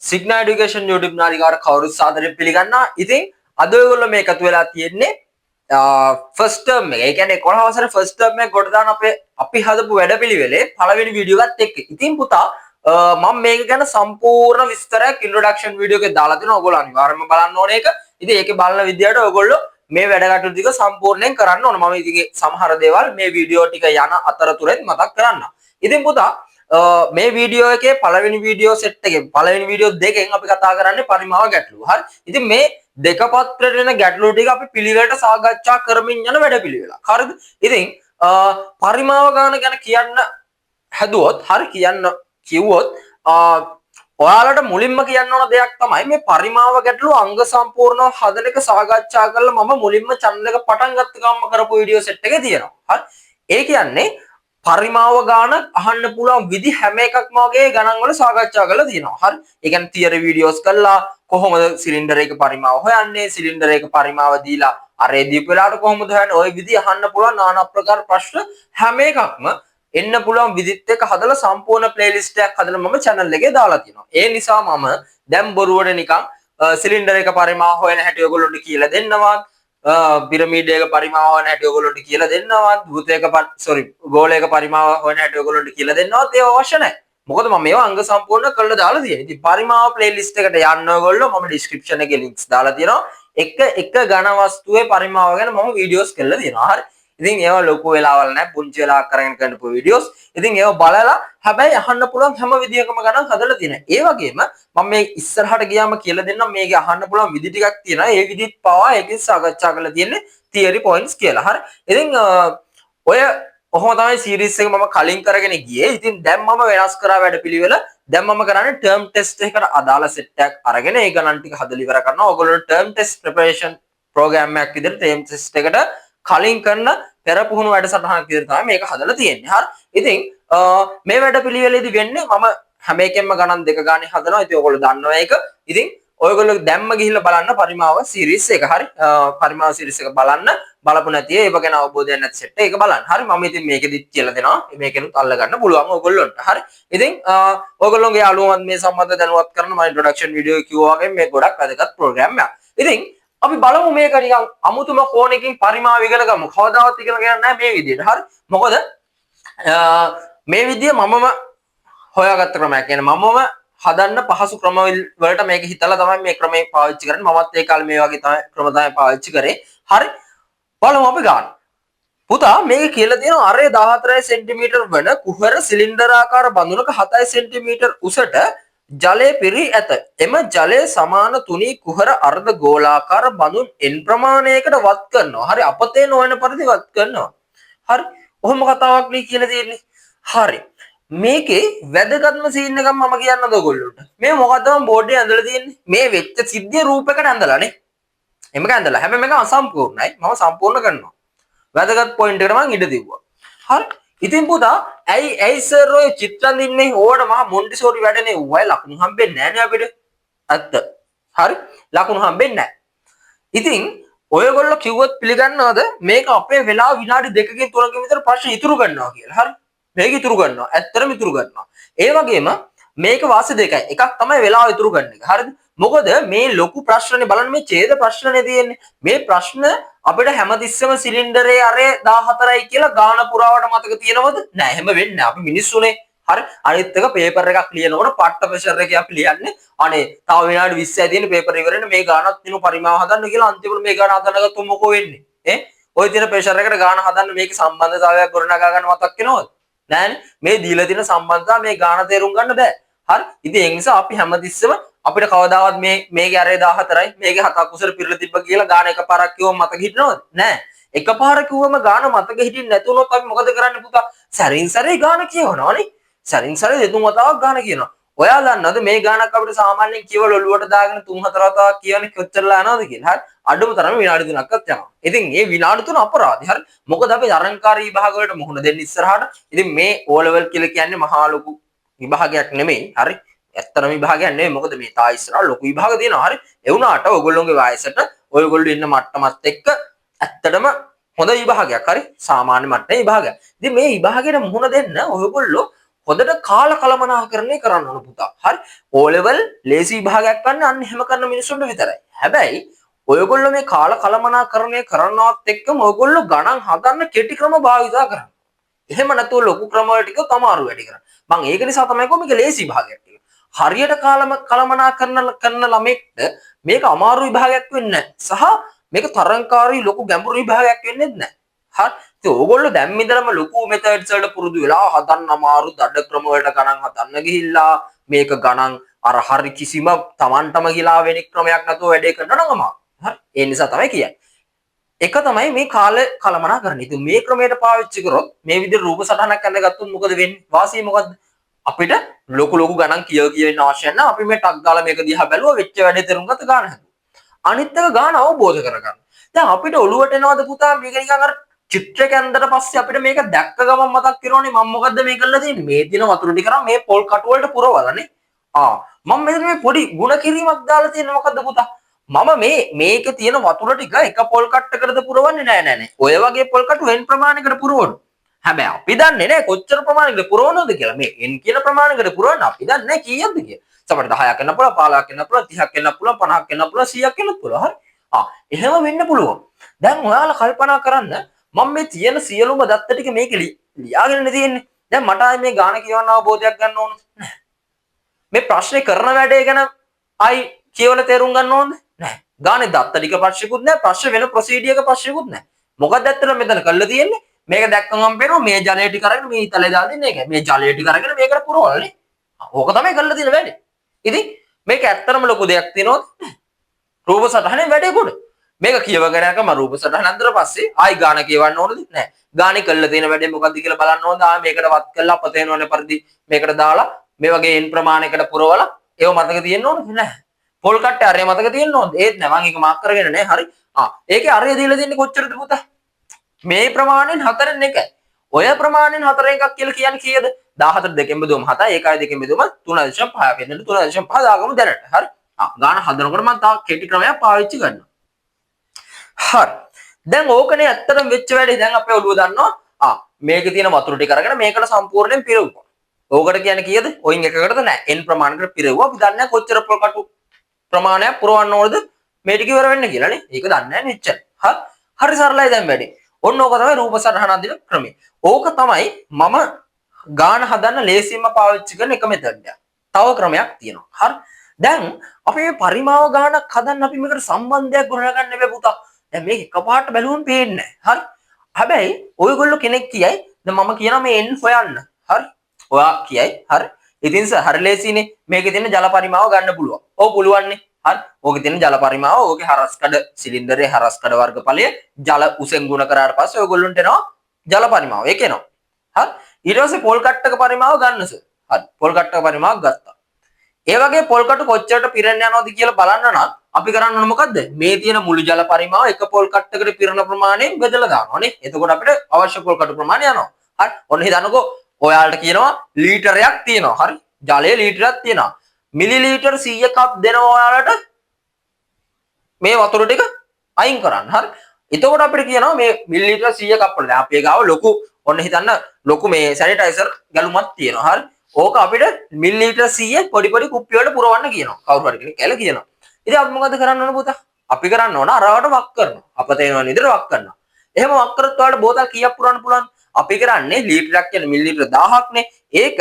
Signa Education YouTube නාලිකාවට කවුරුත් සාදරයෙන් පිළිගන්නවා. ඉතින් අද ඔයගොල්ලෝ මේ එකතු වෙලා තියෙන්නේ ෆස්ට් ටර්ම් එක. ඒ කියන්නේ 11 වසරේ ෆස්ට් ටර්ම් එක කොට දාන අපි හදපු වැඩපිළිවෙලේ පළවෙනි වීඩියෝ එකත් එක්ක. ඉතින් පුතා මම මේක ගැන සම්පූර්ණ විස්තරයක් ඉන්ට්‍රොඩක්ෂන් වීඩියෝ එකේ දාලා තිනවා. ඔයගොල්ලෝ අනිවාර්යයෙන්ම බලන්න ඕනේ ඒක. ඉතින් ඒකේ බලන විදියට ඔයගොල්ලෝ මේ වැඩ කටයුතු ටික සම්පූර්ණයෙන් කරන්න ඕන. මම ඉතින් සමහර දේවල් මේ වීඩියෝ ටික යන අතරතුරෙත් මතක් කරන්න. ඉතින් පුතා මේ වීඩියෝ එකේ පළවෙනි වීඩියෝ සෙට් එකේ පළවෙනි වීඩියෝ දෙකෙන් අපි කතා කරන්නේ පරිමාව ගැටලුව. හරි. ඉතින් මේ දෙක පත්‍රයට එන ගැටලු ටික අපි පිළිවෙලට සාකච්ඡා කරමින් යන වැඩපිළිවෙලක්. හරිද? ඉතින් පරිමාව ගාන ගැන කියන්න හැදුවොත් හරි කියන්න කිව්වොත් ඔයාලට මුලින්ම කියන්න ඕන දෙයක් තමයි මේ පරිමාව ගැටලුව අංග සම්පූර්ණව හදන එක සාකච්ඡා කරලා මම මුලින්ම channel එක පටන් ගත්ත ගමන් කරපු වීඩියෝ සෙට් එකේ තියෙනවා. හරි. ඒ කියන්නේ පරිමාව ගාන අහන්න පුළුවන් විදි හැම එකක්ම වගේ ගණන් වල සාකච්ඡා කරලා තියෙනවා. හරි. ඒ කියන්නේ තියරි වීඩියෝස් කරලා කොහොමද සිලින්ඩර් එක පරිමාව හොයන්නේ, සිලින්ඩර් එක පරිමාව දීලා අරේ දීපු වෙලාවට කොහොමද හොයන්නේ, ওই විදි අහන්න පුළුවන් নানা ආකාර ප්‍රශ්න හැම එකක්ම එන්න පුළුවන් විදිත් එක හදලා සම්පූර්ණ ප්ලේලිස්ට් එකක් හදලා මම channel එකේ දාලා තියෙනවා. ඒ නිසා මම දැන් බොරුවට නිකන් සිලින්ඩර් එක පරිමාව හොයන හැටි ඔයගොල්ලන්ට කියලා දෙන්නවා. පිරමීඩ් එක පරිමාව හොයන හැටි ඔයගොල්ලන්ට කියලා දෙන්නවා. වෘතයක ගෝලයක පරිමාව හොයන හැටි ඔයගොල්ලන්ට කියලා දෙන්නවත් ඒ අවශ්‍ය නැහැ. මොකද මම මේවා අංග සම්පූර්ණ කරලා දාලා තියෙනවා. ඉතින් පරිමාව ප්ලේලිස්ට් එකට යන්න ඔයගොල්ලෝ මම ඩිස්ක්‍රිප්ෂන් එකේ links දාලා තියෙනවා. එක ඝන වස්තුවේ පරිමාව ගැන මම වීඩියෝස් කරලා තියෙනවා. හරි. ඉතින් ඒවා ලොකු වෙලාවල් නැහැ. පුංචි වෙලාවක් කරගෙන කරපු වීඩියෝස්. ඉතින් ඒවා බලලා හැබැයි අහන්න පුළුවන් හැම විදියකම ගණන් හදලා තියෙනවා. ඒ වගේම මම මේ ඉස්සරහට ගියාම කියලා දෙන්නම් මේකේ අහන්න පුළුවන් විදි ටිකක් තියෙනවා. ඒ විදිත් පවා ඒකෙන් සාකච්ඡා කරලා තියෙන්නේ theory points කියලා. හරි. ඉතින් ඔය ඔහොම තමයි සීරීස් එක මම කලින් කරගෙන ගියේ. ඉතින් දැන් මම වෙනස් කරා වැඩපිළිවෙල. දැන් මම කරන්නේ ටර්ම් ටෙස්ට් එකකට අදාළ සෙට් එකක් අරගෙන ඒ ගණන් ටික හදලා ඉවර කරනවා. ඔයගොල්ලෝ ටර්ම් ටෙස්ට් ප්‍රෙපරේෂන් ප්‍රෝග්‍රෑම් එකක් විදිහට ටර්ම් ටෙස්ට් එකට කලින් කරන පෙර පුහුණු වැඩසටහනක් විදිහට තමයි මේක හදලා තියෙන්නේ. හරි. ඉතින් මේ වැඩපිළිවෙලේදී වෙන්නේ මම හැම එකෙන්ම ගණන් දෙක ගානේ හදනවා. ඉතින් ඔයගොල්ලෝ දන්නවා ඒක. ඉතින් ඔයගොල්ලෝ දැම්ම ගිහිල්ලා බලන්න පරිමාව සීරීස් එක. හරි. පරිමාව සීරීස් එක බලන්න. බලපු නැති ඒව ගැන අවබෝධයක් නැති සෙට් ඒක බලන්න. හරි. මම ඉතින් මේකෙදිත් කියලා දෙනවා. මේකෙනුත් අල්ල ගන්න පුළුවන් ඔයගොල්ලොන්ට. හරි. ඉතින් ඔයගොල්ලෝගේ යාළුවන්වත් මේ සම්බන්ධ දැනුවත් කරන මම ඉන්ට්‍රොඩක්ෂන් වීඩියෝ කිව්වා වගේ මේ ගොඩක් වැදගත් ප්‍රෝග්‍රෑම් එකක්. ඉතින් අපි බලමු මේක නිකන් අමුතුම කෝණයකින් පරිමාව ඉගෙන ගමු. කවදාවත් ඉගෙන ගන්න නැහැ මේ විදිහට. හරි. මොකද මේ විදිය මමම හොයාගත්ත ක්‍රමයක්. කියන්නේ මමම හදන්න පහසු ක්‍රම වලට මේක හිතලා තමයි මේ ක්‍රමය පාවිච්චි කරන්නේ. මමත් ඒ කාලේ මේ වගේ තමයි ක්‍රම තමයි පාවිච්චි කරේ. හරි. බලමු අපි ගන්න. පුතා මේක කියලා තියෙනවා අරේ 14 සෙන්ටිමීටර් වන කුහර සිලින්ඩර් ආකාර බඳුනක 7 සෙන්ටිමීටර් උසට ජලය පිරී ඇත. එම ජලය සමාන තුනී කුහර අර්ධ ගෝලාකාර බඳුන් n ප්‍රමාණයකට වත් කරනවා. හරි අපතේ නොවන පරිදි වත් කරනවා. හරි. ඔහොම කතාවක් නේ කියලා තියෙන්නේ. හරි. මේකේ වැදගත්ම සීන් එකක් මම කියන්නද ඔයගොල්ලන්ට. මේ මොකද්ද මම බෝඩ් එකේ ඇඳලා තියෙන්නේ? මේ වෙච්ච සිද්ධිය රූපයකට ඇඳලානේ. එමක ඇඳලා. හැබැයි මේක අසම්පූර්ණයි. මම සම්පූර්ණ කරනවා. වැදගත් පොයින්ට් එකට මම ඉඩ දෙවුවා. හරි. ඉතින් පුතා ඇයි සර් ඔය චිත්‍ර අඳින්නේ ඕඩ මහා මොන්ටිසෝරි වැඩනේ ඔය ලකුණු හම්බෙන්නේ නැහැ නේ අපිට. ඇත්ත. හරි. ලකුණු හම්බෙන්නේ නැහැ. ඉතින් ඔයගොල්ලෝ කිව්වොත් පිළිගන්නවද මේක අපේ වෙලාව විනාඩි 2කින් 3කින් විතර ප්‍රශ්න ඉතුරු කරනවා කියලා. හරි. මේක ඉතුරු කරනවා. ඇත්තටම ඉතුරු කරනවා. ඒ වගේම මේක වාසිය දෙකයි. එකක් තමයි වෙලාව ඉතුරු ගන්න එක. හරිද? මොකද මේ ලොකු ප්‍රශ්නේ බලන්න මේ ඡේද ප්‍රශ්නේ තියෙන්නේ. මේ ප්‍රශ්න අපිට හැමතිස්සෙම සිලින්ඩරේ අරේ 14යි කියලා ගාන පුරාවට මතක තියෙනවද? නෑ එහෙම වෙන්නේ නෑ. අපි මිනිස්සුනේ. හරි. අනිත් එක පේපර් එකක් ලියනකොට පට්ට ප්‍රෙෂර් එකේ අපි ලියන්නේ අනේ තව විනාඩි 20යි තියෙන පේපර් ඉවරෙන්න මේ ගානක් දිනු පරිමාව හදන්න කියලා අන්තිමට මේ ගාන හදන්න ගත්තොත් මොකෝ වෙන්නේ? ඔය තියෙන ප්‍රෙෂර් එකට ගාන හදන්න මේකේ සම්බන්ධතාවයක් ගොඩනගා ගන්න මතක් වෙනවද? නෑනේ. මේ දීලා තියෙන සම්බන්ධතාව මේ ගාන තේරුම් ගන්න බෑ. හරි. ඉතින් ඒ නිසා අපි හැමතිස්සෙම අපිට කවදාවත් මේකේ අරේ 14යි මේකේ 7ක් උසර පිරලා තිබ්බ කියලා ගාන එකපාරක් කිව්වම මතක හිටිනවද? නෑ. එකපාර කිව්වම ගාන මතක හිටින්නේ නැතුනොත් අපි මොකද කරන්නේ පුතා? සැරින් සැරේ ගාන කියවනවනේ. සැරින් සැරේ දෙතුන් වතාවක් ගාන කියනවා. ඔයා දන්නවද මේ ගානක් අපිට සාමාන්‍යයෙන් කියවල ඔලුවට දාගෙන 3-4 වතාවක් කියන්නේ කොච්චරලා යනවද කියලා? හරි. අඩුම තරම විනාඩි 3ක්වත් යනවා. ඉතින් මේ විනාඩි 3 අපරාධي. හරි. මොකද අපි තරංකාරී විභාග වලට මුහුණ දෙන්න ඉස්සරහට. ඉතින් මේ O level කියලා කියන්නේ මහා ලොකු විභාගයක් නෙමෙයි. හරි. ඇත්තම විභාගයක් නෙමෙයි. මොකද මේ තා ඉස්සරහ ලොකු විභාග තියෙනවා. හරි. ඒ වුණාට ඔයගොල්ලෝගේ වයසට ඔයගොල්ලෝ ඉන්න මට්ටමත් එක්ක ඇත්තටම හොඳ විභාගයක්. හරි. සාමාන්‍ය මට්ටමේ විභාගයක්. ඉතින් මේ විභාගයට මුහුණ දෙන්න ඔයගොල්ලෝ හොඳට කාල කළමනාකරණය කරන්න ඕන පුතා. හරි. O level ලේසි විභාගයක් ගන්න අන්න එහෙම කරන මිනිස්සුන්ට විතරයි. හැබැයි ඔයගොල්ලෝ මේ කාල කළමනාකරණය කරනවත් එක්කම ඔයගොල්ලෝ ගණන් හදන්න කෙටි ක්‍රම භාවිතා කරන්න. එහෙම නැතුව ලොකු ක්‍රම වල ටික අමාරු වැඩි කරන්න. මම ඒක නිසා තමයි කිව්වේ මේක ලේසි විභාගයක් කියලා. හරියට කළමනාකරණ ළමෙක්ට මේක අමාරු විභාගයක් වෙන්නේ නැහැ. සහ මේක තරංකාරී ලොකු ගැඹුරු විභාගයක් වෙන්නේ නැහැ. හරි. ඉතින් ඕගොල්ලෝ දැන් ඉඳලම ලොකු මෙතඩ්ස් වලට පුරුදු වෙලා හදන්න අමාරු දඩ ක්‍රම වලට ගණන් හදන්න ගිහිල්ලා මේක ගණන් අර හරි කිසිම Tamanටම ගිලා වෙන ක්‍රමයක් නැතුව වැඩේ කරනවා නම් අමාරු. හරි. ඒ නිසා තමයි කියන්නේ. එක තමයි මේ කාල කළමනාකරණය. ඉතින් මේ ක්‍රමයට පාවිච්චි කරොත් මේ විදිහට රූප සටහනක් ඇඳගත්තොත් මොකද වෙන්නේ? වාසිය මොකද්ද? අපිට ලොකු ගණන් කියවෙන්න අවශ්‍ය නැහැ. අපි මේ ටක් ගාලා මේක දිහා බැලුවා වෙච්ච වැඩේ තේරුම් ගත්ත ගාන හැදුවා. අනිත් එක ගාන අවබෝධ කරගන්න. දැන් අපිට ඔළුවට එනවද පුතා මේක නිකන් අර චිත්‍රයක් ඇඳලා පස්සේ අපිට මේක දැක්ක ගමන් මතක් වෙනෝනේ මම මොකද්ද මේ කරලා තියෙන්නේ? මේ දින වතුර ටික කරා මේ පොල් කටු වලට පුරවලානේ. මම මෙතන මේ පොඩි ಗುಣ කිරීමක් දාලා තියෙන මොකද්ද පුතා? මම මේකේ තියෙන වතුර ටික එක පොල් කට්ටකටද පුරවන්නේ නෑ. ඔය වගේ පොල් කටු n ප්‍රමාණයකට පුරවනවා. හැබැයි අපි දන්නේ නෑ කොච්චර ප්‍රමාණයකට පුරවනවද කියලා. මේ n කියන ප්‍රමාණයකට පුරවන්න අපි දන්නේ නෑ කීයක්ද කියලා. සමහරට 10ක් වෙන්න පුළුවන්, 15ක් වෙන්න පුළුවන්, 30ක් වෙන්න පුළුවන්, 50ක් වෙන්න පුළුවන්, 100ක් වෙන්න පුළුවන්. හරි. එහෙම වෙන්න පුළුවන්. දැන් ඔයාලා කල්පනා කරන්න මම මේ තියෙන සියලුම දත්ත ටික මේක ලියාගෙන තියෙන්නේ. දැන් මට ආයේ මේ ගාන කියවන්න අවබෝධයක් ගන්න ඕන නෑ. මේ ප්‍රශ්නේ කරන වැඩේ ගැන ආයි කියවලා තේරුම් ගන්න ඕනද? නෑ. ගානේ දත්ත ටික ප්‍රශ්නකුත් නෑ, ප්‍රශ්න වෙන ප්‍රොසීඩියර් එක ප්‍රශ්නකුත් නෑ. මොකක්ද ඇත්තට මෙතන කරලා තියෙන්නේ? මේක දැක්කම පේනවා මේ ජලය ටික අරගෙන මේ ඉතලේ දාලා දෙන්නේ ඒකයි. මේ ජලය ටික අරගෙන මේකට පුරවලනේ. ඕක තමයි කරලා තියෙන වැඩේ. ඉතින් මේක ඇත්තටම ලොකු දෙයක් තියෙනවද? රූප සටහනේ වැඩේ කොට. මේක කියවගෙන යනකම රූප සටහන අතර පස්සේ ආයි ගාන කියවන්න ඕනද? නැහැ. ගානේ කළා තියෙන වැඩේ මොකද්ද කියලා බලන්න ඕනද? මේකට වත් කළා අපත වෙනවනේ පරිදි මේකට දාලා මේ වගේ n ප්‍රමාණයකට පුරවලා ඒව මතක තියෙන්න ඕනද? නැහැ. පොල් කට්ටේ අරය මතක තියෙන්න ඕනද? ඒත් නැහැ. මම ඒක මාක් කරගෙන නැහැ. හරි. ඒකේ අරය දීලා දෙන්නේ කොච්චරද පුතා? මේ ප්‍රමාණයෙන් 4න් 1යි. ඔය ප්‍රමාණයෙන් 4 එකක් කියලා කියන්නේ කීයද? 14 දෙකෙන් බෙදුවම 7යි 1යි දෙකෙන් බෙදුවම 3.5 වෙනද 3.5 දාගමු දැනට. හරි. ගාන හදනකොට මම තාම කෙටි ක්‍රමයක් පාවිච්චි කරනවා. හරි. දැන් ඕකනේ ඇත්තටම වෙච්ච වැඩේ. දැන් අපේ ඔළුව දන්නවා. මේකේ තියෙන වතුර ටික අරගෙන මේකට සම්පූර්ණයෙන් පිරවුවා. ඕකට කියන්නේ කීයද? ඔයින් එකකටද නැහැ. n ප්‍රමාණයකට පිරවුවා. අපි දන්නේ නැහැ කොච්චර පොල්කටු ප්‍රමාණයක් පුරවන්න ඕනද මේ ටික ඉවර වෙන්න කියලා නේ. ඒක දන්නේ නැහැ නෙච්චර. හරි සරලයි දැන් වැඩේ. ඔන්න ඕක තමයි රූප සටහන අඳින ක්‍රමය. ඕක තමයි මම ගාන හදන්න ලේසියෙන්ම පාවිච්චි කරන එක මෙතඩ් එක. තව ක්‍රමයක් තියෙනවා. හරි. දැන් අපි මේ පරිමාව ගානක් හදන්න අපි මේකට සම්බන්ධයක් ගොඩනගන්න බෑ පුතා. දැන් මේක එකපාරට බැලුවම පේන්නේ නැහැ. හරි. හැබැයි ඔයගොල්ලෝ කෙනෙක් කියයි දැන් මම කියනවා මේ n හොයන්න. හරි. ඔයා කියයි. හරි. ඉතින් හරි ලේසිනේ. මේකේ තියෙන ජල පරිමාව ගන්න පුළුවන්. ඔව් පුළුවන්නේ. හරි. ඕකේ තියෙන ජල පරිමාව ඕකේ හරස්කඩ සිලින්ඩරේ හරස්කඩ වර්ගඵලය ජල උසෙන් ගුණ කරාට පස්සේ ඔයගොල්ලන්ට එනවා ජල පරිමාව. ඒක එනවා. හරි. ඊට පස්සේ පොල් කට්ටක පරිමාව ගන්නස. හරි. පොල් කට්ටක පරිමාවක් ගත්තා. ඒ වගේ පොල් කටු කොච්චරට පිරෙන්න යනවද කියලා බලන්න නම් අපි කරන්න ඕන මොකද්ද? මේ තියෙන මුළු ජල පරිමාව එක පොල් කට්ටකට පිරෙන ප්‍රමාණයෙන් බෙදලා දානවා නේ. එතකොට අපිට අවශ්‍ය පොල් කටු ප්‍රමාණය යනවා. හරි. ඔන්න හිතන්නකෝ ඔයාලට කියනවා ලීටරයක් තියෙනවා. හරි. ජලයේ ලීටරයක් තියෙනවා. මිලිලීටර් 100 කප් දෙනවා ඔයාලට මේ වතුර ටික අයින් කරන්න. හරි. එතකොට අපිට කියනවා මේ මිලිලීටර් 100 කප් වල. දැන් අපේ ගාව ලොකු ඔන්න හිතන්න ලොකු මේ සැනිටයිසර් ගැලුමක් තියෙනවා. හරි. ඕක අපිට මිලිලීටර් 100 පොඩි කුප්පි වලට පුරවන්න කියනවා. කවුරු හරි කෙනෙක් කියලා කියනවා. ඉතින් අපි මොකද කරන්න ඕන පුතා? අපි කරන්න ඕන අරවට වක් කරනවා. අපතේ වෙන විදිහට වක් කරනවා. එහෙම වක් කරත් ඔයාලට බෝතල් කීයක් පුරවන්න පුළුවන්? අපි කරන්නේ ලීටරයක් කියන්නේ මිලිලීටර් 1000ක් නේ. ඒක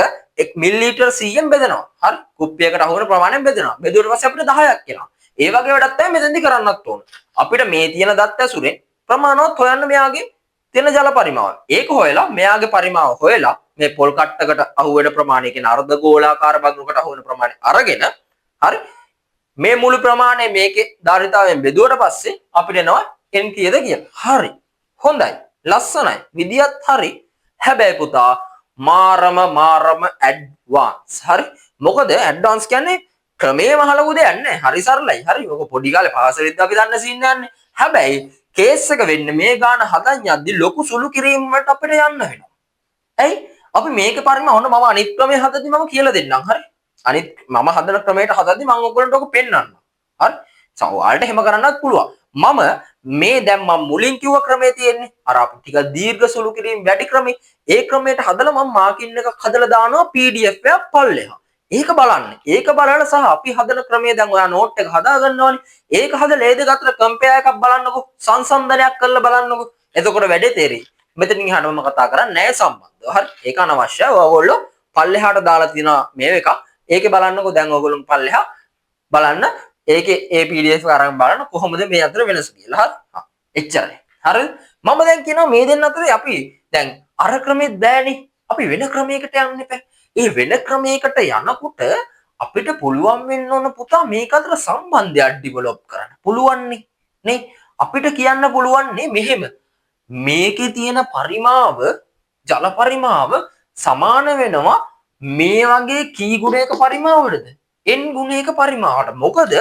මිලිලීටර් 100ෙන් බෙදනවා. හරි. කුප්පියකට අහු වෙන ප්‍රමාණයෙන් බෙදනවා. බෙදුවට පස්සේ අපිට 10ක් එනවා. ඒ වගේ වැඩක් තමයි මෙතෙන්දි කරන්නත් ඕන. අපිට මේ තියෙන දත් ඇසුරෙන් ප්‍රමාණවත් හොයන්න මෙයාගේ තියෙන ජල පරිමාව. ඒක හොයලා මෙයාගේ පරිමාව හොයලා මේ පොල් කට්ටකට අහු වෙන ප්‍රමාණය කියන අර්ධ ගෝලාකාර බඳුනකට අහු වෙන ප්‍රමාණය අරගෙන හරි මේ මුළු ප්‍රමාණය මේකේ ධාරිතාවයෙන් බෙදුවට පස්සේ අපිට එනවා n කීයද කියලා. හරි. හොඳයි. ලස්සනයි. විදියත් හරි. හැබැයි පුතා මාරම ඇඩ්වාන්ස්. හරි. මොකද ඇඩ්වාන්ස් කියන්නේ ක්‍රමයේ මහලු දෙයක් නෑ. හරි සරලයි. හරි. ඔක පොඩි කාලේ පාසලෙත් අපි දන්න සීන් යන්නේ. හැබැයි කේස් එක වෙන්නේ මේ ගාන හදන් යද්දි ලොකු සුළු කිරීම වලට අපිට යන්න වෙනවා. ඇයි? අපි මේක පරිම ඔන්න මම අනිත් ක්‍රමයේ හදද්දි මම කියලා දෙන්නම්. හරි. අනිත් මම හදන ක්‍රමයට හදද්දි මම ඔයගොල්ලන්ට ඔක පෙන්නන්නම්. හරි. සමහරවිට එහෙම කරන්නත් පුළුවන්. මම මේ දැන් මම මුලින් කිව්ව ක්‍රමේ තියෙන්නේ. අර අපි ටික දීර්ඝ සුළු කිරීම වැඩි ක්‍රමේ. ඒ ක්‍රමයට හදලා මම මාකින් එකක් හදලා දානවා PDF එකක් පල්ලෙහා. ඒක බලන්න. ඒක බලලා සහ අපි හදන ක්‍රමයේ දැන් ඔයා නෝට් එක හදා ගන්නවානේ. ඒක හදලා ඒ දෙක අතර කම්පෙයාර් එකක් බලන්නකෝ. සංසන්දනයක් කරලා බලන්නකෝ. එතකොට වැඩේ තේරෙයි. මෙතනින් එහාට මම කතා කරන්නේ ණය සම්බන්ධව. හරි. ඒක අනවශ්‍යයි. ඔයගොල්ලෝ පල්ලෙහාට දාලා තියෙනවා මේ එක. ඒකේ බලන්නකෝ දැන් ඔයගොල්ලෝ පල්ලෙහා බලන්න. ඒකේ ඒ PDF එක අරන් බලන්න කොහොමද මේ අතර වෙනස කියලා. හරි. එච්චරයි. හරිද? මම දැන් කියනවා මේ දෙන්න අතරේ අපි දැන් අර ක්‍රමෙත් බෑනේ. අපි වෙන ක්‍රමයකට යන්න එපා. ඒ වෙන ක්‍රමයකට යනකොට අපිට පුළුවන් වෙන්න ඕන පුතා මේක අතර සම්බන්ධයක් ඩිවලොප් කරන්න. පුළුවන් නේ. අපිට කියන්න පුළුවන් නේ මෙහෙම. මේකේ තියෙන පරිමාව ජල පරිමාව සමාන වෙනවා මේ වගේ කී ගුණයක පරිමාවටද? n ගුණයක පරිමාවට. මොකද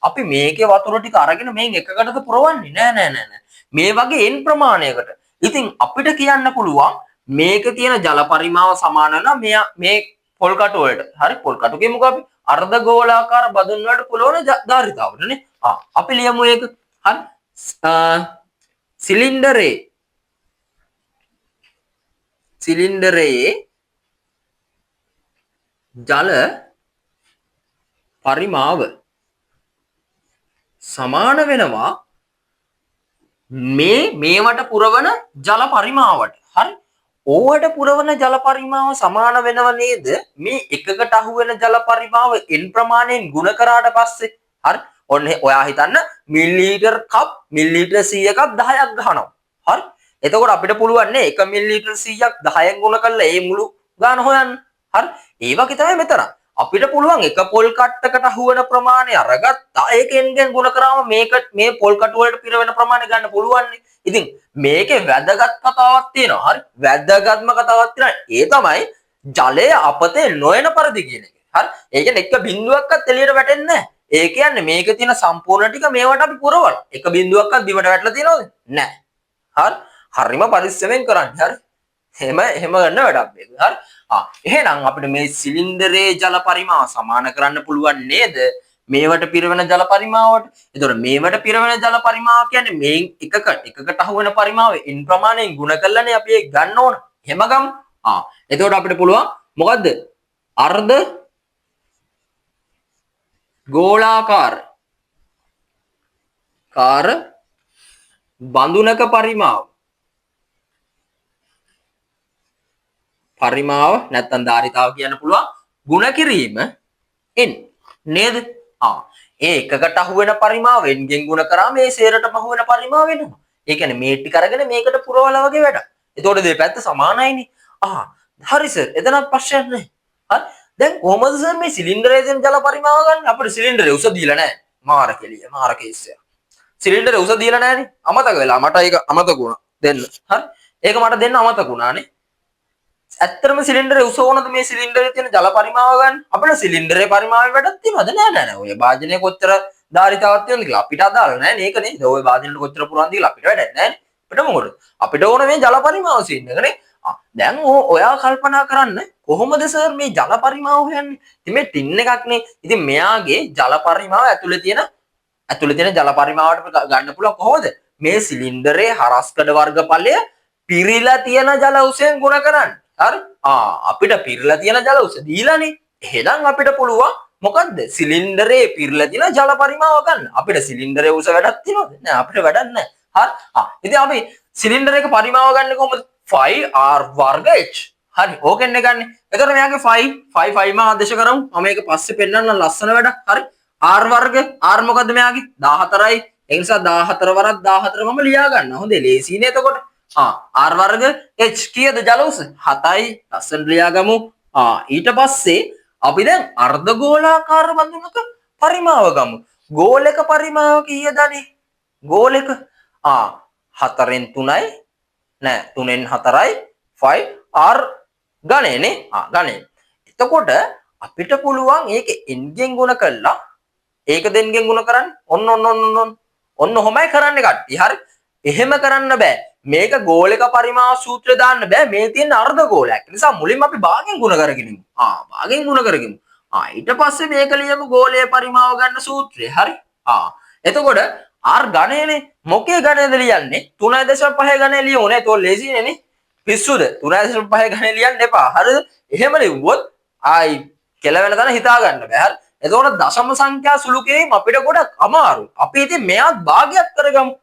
අපි මේකේ වතුර ටික අරගෙන මේන් එකකටද පුරවන්නේ නෑ. මේ වගේ n ප්‍රමාණයකට. ඉතින් අපිට කියන්න පුළුවන් මේකේ තියෙන ජල පරිමාව සමාන වෙනවා මේ පොල් කටු වලට. හරි පොල් කටු කියමුකෝ අපි අර්ධ ගෝලාකාර බදුන් වලට පුරවන ධාරිතාවට නේ. අපි ලියමු ඒක. හරි. සිලින්ඩරයේ ජල පරිමාව සමාන වෙනවා මේවට පුරවන ජල පරිමාවට. හරි. ඕවට පුරවන ජල පරිමාව සමාන වෙනව නේද? මේ එකකට අහු වෙන ජල පරිමාව n ප්‍රමාණයෙන් ගුණ කරාට පස්සේ. හරි. ඔන්න ඔයා හිතන්න මිලිලීටර් කප් මිලිලීටර් 100 කප් 10ක් ගහනවා. හරි. එතකොට අපිට පුළුවන් නේ 1 මිලිලීටර් 100ක් 10න් ගුණ කරලා ඒ මුළු ගාන හොයන්න. හරි. ඒ වගේ තමයි මෙතන. අපිට පුළුවන් එක පොල් කට්ටකට අහුවෙන ප්‍රමාණය අරගත්තා ඒක n ගුණ කරාම මේ පොල් කටු වලට පිරවෙන ප්‍රමාණය ගන්න පුළුවන් නේ. ඉතින් මේකේ වැදගත් කතාවක් තියෙනවා. හරි. වැදගත්ම කතාවක් තියෙනවා. ඒ තමයි ජලය අපතේ නොයන පරිදි කියන එක. හරි. ඒ කියන්නේ එක බිඳුවක්වත් එළියට වැටෙන්නේ නැහැ. ඒ කියන්නේ මේකේ තියෙන සම්පූර්ණ ටික මේවට අපි පුරවලා. එක බිඳුවක්වත් දිවට වැටලා තියෙනවද? නැහැ. හරි. හරිම පරිස්සමෙන් කරන්න. හරි. එහෙම ගන්න වැඩක් මේක. හරි. එහෙනම් අපිට මේ සිලින්ඩරයේ ජල පරිමාව සමාන කරන්න පුළුවන් නේද? මේවට පිරවෙන ජල පරිමාවට. එතකොට මේවට පිරවෙන ජල පරිමාව කියන්නේ මේ එකකට අහු වෙන පරිමාව n ප්‍රමාණයෙන් ගුණ කරලානේ අපි ඒක ගන්න ඕන. එහෙම ගමු. එතකොට අපිට පුළුවන් මොකද්ද? අර්ධ ගෝලාකාර බඳුනක පරිමාව නැත්තම් ධාරිතාව කියන්න පුළුවන් ගුණ කිරීම n නේද? ඒ එකකට අහු වෙන පරිමාව n ගෙන් ගුණ කරාම මේ සේරටම අහු වෙන පරිමාව වෙනවා. ඒ කියන්නේ මේ ටික අරගෙන මේකට පුරවලා වගේ වැඩක්. එතකොට දෙපැත්ත සමානයිනේ. හරි සර්. එතනත් ප්‍රශ්නයක් නැහැ. හරි. දැන් කොහමද සර් මේ සිලින්ඩරයේ තියෙන ජල පරිමාව ගන්න? අපිට සිලින්ඩරේ උස දීලා නැහැ. මාර කෙලිය. මාර කේස් එක. සිලින්ඩරේ උස දීලා නැහැනේ. අමතක වෙලා. මට ඒක අමතක වුණා. දෙන්න. හරි. ඒක මට දෙන්න අමතක වුණානේ. ඇත්තටම සිලින්ඩරේ උස ඕනද මේ සිලින්ඩරේ තියෙන ජල පරිමාව ගන්න? අපිට සිලින්ඩරේ පරිමාවෙ වැඩක් තියෙනවද? නෑ. ඔය භාජනයේ කොච්චර ධාරිතාවක් තියෙනවද කියලා අපිට අදාළ නෑ නේ. ඒක නේද? ඔය භාජනෙට කොච්චර පුරවන්ද කියලා අපිට වැඩක් නෑනේ. අපිට මොකද? අපිට ඕන මේ ජල පරිමාව සීන් එකනේ. දැන් ඔයා කල්පනා කරන්න කොහොමද සර් මේ ජල පරිමාව හොයන්නේ? ඉතින් මේ ටින් එකක් නේ. ඉතින් මෙයාගේ ජල පරිමාව ඇතුලේ තියෙන ජල පරිමාවට ගන්න පුළුවන් කොහොමද? මේ සිලින්ඩරේ හරස්කඩ වර්ගඵලය පිරීලා තියෙන ජල උසෙන් ගුණ කරන්න. හරි. අපිට පිරීලා තියෙන ජල උස දීලානේ. එහෙනම් අපිට පුළුවන් මොකද්ද? සිලින්ඩරේ පිරීලා තියෙන ජල පරිමාව ගන්න. අපිට සිලින්ඩරේ උස වැඩක් තියෙනවද? නෑ අපිට වැඩක් නෑ. හරි. ඉතින් අපි සිලින්ඩරේක පරිමාව ගන්න කොහොමද? 5r වර්ග h. හරි. ඕකෙන් නේ ගන්න. එතකොට මෙයාගේ 5 මම ආදේශ කරමු. මම මේක පස්සේ පෙන්නන්න ලස්සන වැඩක්. හරි. r වර්ග r මොකද්ද මෙයාගේ? 14යි. ඒ නිසා 14 වරක් 14 මම ලියා ගන්න. හොඳේ. ලේසියිනේ එතකොට. r වර්ග h කීයද ජල උස? 7යි. ලස්සන ලියා ගමු. ඊට පස්සේ අපි දැන් අර්ධ ගෝලාකාර බඳුනක පරිමාව ගමු. ගෝලක පරිමාව කීයද අනේ? ගෝලක 4න් 3යි නෑ 3න් 4යි 5r ගණනේ ගණේ. එතකොට අපිට පුළුවන් ඒක n ගෙන් ගුණ කළා ඒක දෙන්ගෙන් ගුණ කරන්න. ඔන්න ඔහොමයි කරන්නේ කට්ටිය. හරි. එහෙම කරන්න බෑ. මේක ගෝලක පරිමාව සූත්‍රය දාන්න බෑ. මේ තියෙන අර්ධ ගෝලයක්. ඒ නිසා මුලින්ම අපි භාගෙන් ගුණ කරගෙන ඉමු. භාගෙන් ගුණ කරගෙන. ඊට පස්සේ මේක ලියමු ගෝලයේ පරිමාව ගන්න සූත්‍රය. හරි. එතකොට R ගණයනේ. මොකේ ගණයද ලියන්නේ? 3.5 ගණය ලියුනේ. ඒක ලේසිනේ නේ. පිස්සුද? 3.5 ගණය ලියන්න එපා. හරිද? එහෙම ලිව්වොත් ආයි කෙලවෙන තැන හිතා ගන්න බෑ. හරි? එතකොට දශම සංඛ්‍යා සුළු කිරීම අපිට ගොඩක් අමාරුයි. අපි ඉතින් මෙයාත් භාගයක් කරගමු.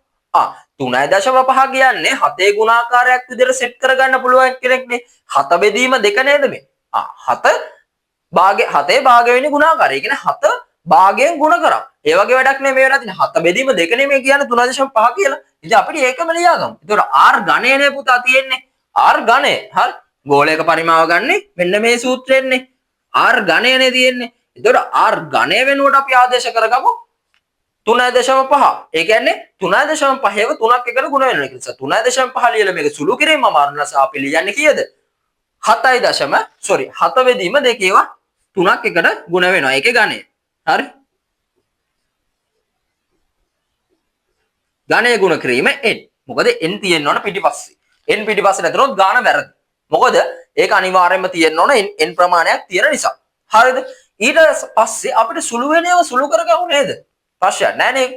3.5 කියන්නේ 7 ගුණාකාරයක් විදිහට සෙට් කරගන්න පුළුවන් කෙනෙක්නේ. 7 බෙදීම 2 නේද මේ? 7 භාගය 7 භාගය වෙන්නේ ගුණාකාරය. ඒ කියන්නේ 7 භාගයෙන් ගුණ කරා. ඒ වගේ වැඩක් නෙමෙයි වෙලා තියෙන්නේ. 7 බෙදීම 2 නෙමෙයි කියන්නේ 3.5 කියලා. ඉතින් අපිට ඒකම ලියාගමු. එතකොට R ඝණයනේ පුතා තියෙන්නේ. R ඝණය. හරි. ගෝලයක පරිමාව ගන්නේ මෙන්න මේ සූත්‍රයෙන්නේ. R ඝණයනේ තියෙන්නේ. එතකොට R ඝණය වෙනුවට අපි ආදේශ කරගමු 3.5. ඒ කියන්නේ 3.5ව 3ක් එකට ගුණ වෙනවා. ඒ නිසා 3.5 ලියලා මේක සුළු කිරීම අමාරු නිසා අපි ලියන්නේ කීයද? 7 බෙදීම 2 ඒවා 3ක් එකට ගුණ වෙනවා. ඒකේ ඝණය. හරි? ඝණය ගුණ කිරීම n. මොකද n තියෙන්න ඕන පිටිපස්සේ. n පිටිපස්සේ නැතුනොත් ගාන වැරදි. මොකද ඒක අනිවාර්යයෙන්ම තියෙන්න ඕන n ප්‍රමාණයක් තියෙන නිසා. හරිද? ඊට පස්සේ අපිට සුළු වෙනේව සුළු කරගමු නේද? ප්‍රශ්නයක් නැහැ නේ.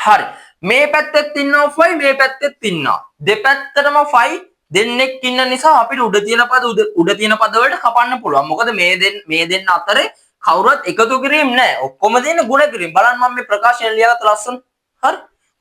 හරි. මේ පැත්තෙත් ඉන්නවා 5 මේ පැත්තෙත් ඉන්නවා. දෙපැත්තටම 5 දෙන්නෙක් ඉන්න නිසා අපිට උඩ තියෙන පද වලට කපන්න පුළුවන්. මොකද මේ දෙන්න අතරේ කවුරුත් එකතු කිරීම නැහැ. ඔක්කොම දෙන්නේ ගුණ කිරීම. බලන්න මම මේ ප්‍රකාශන ලියාගත්ත ලස්සන. හරි.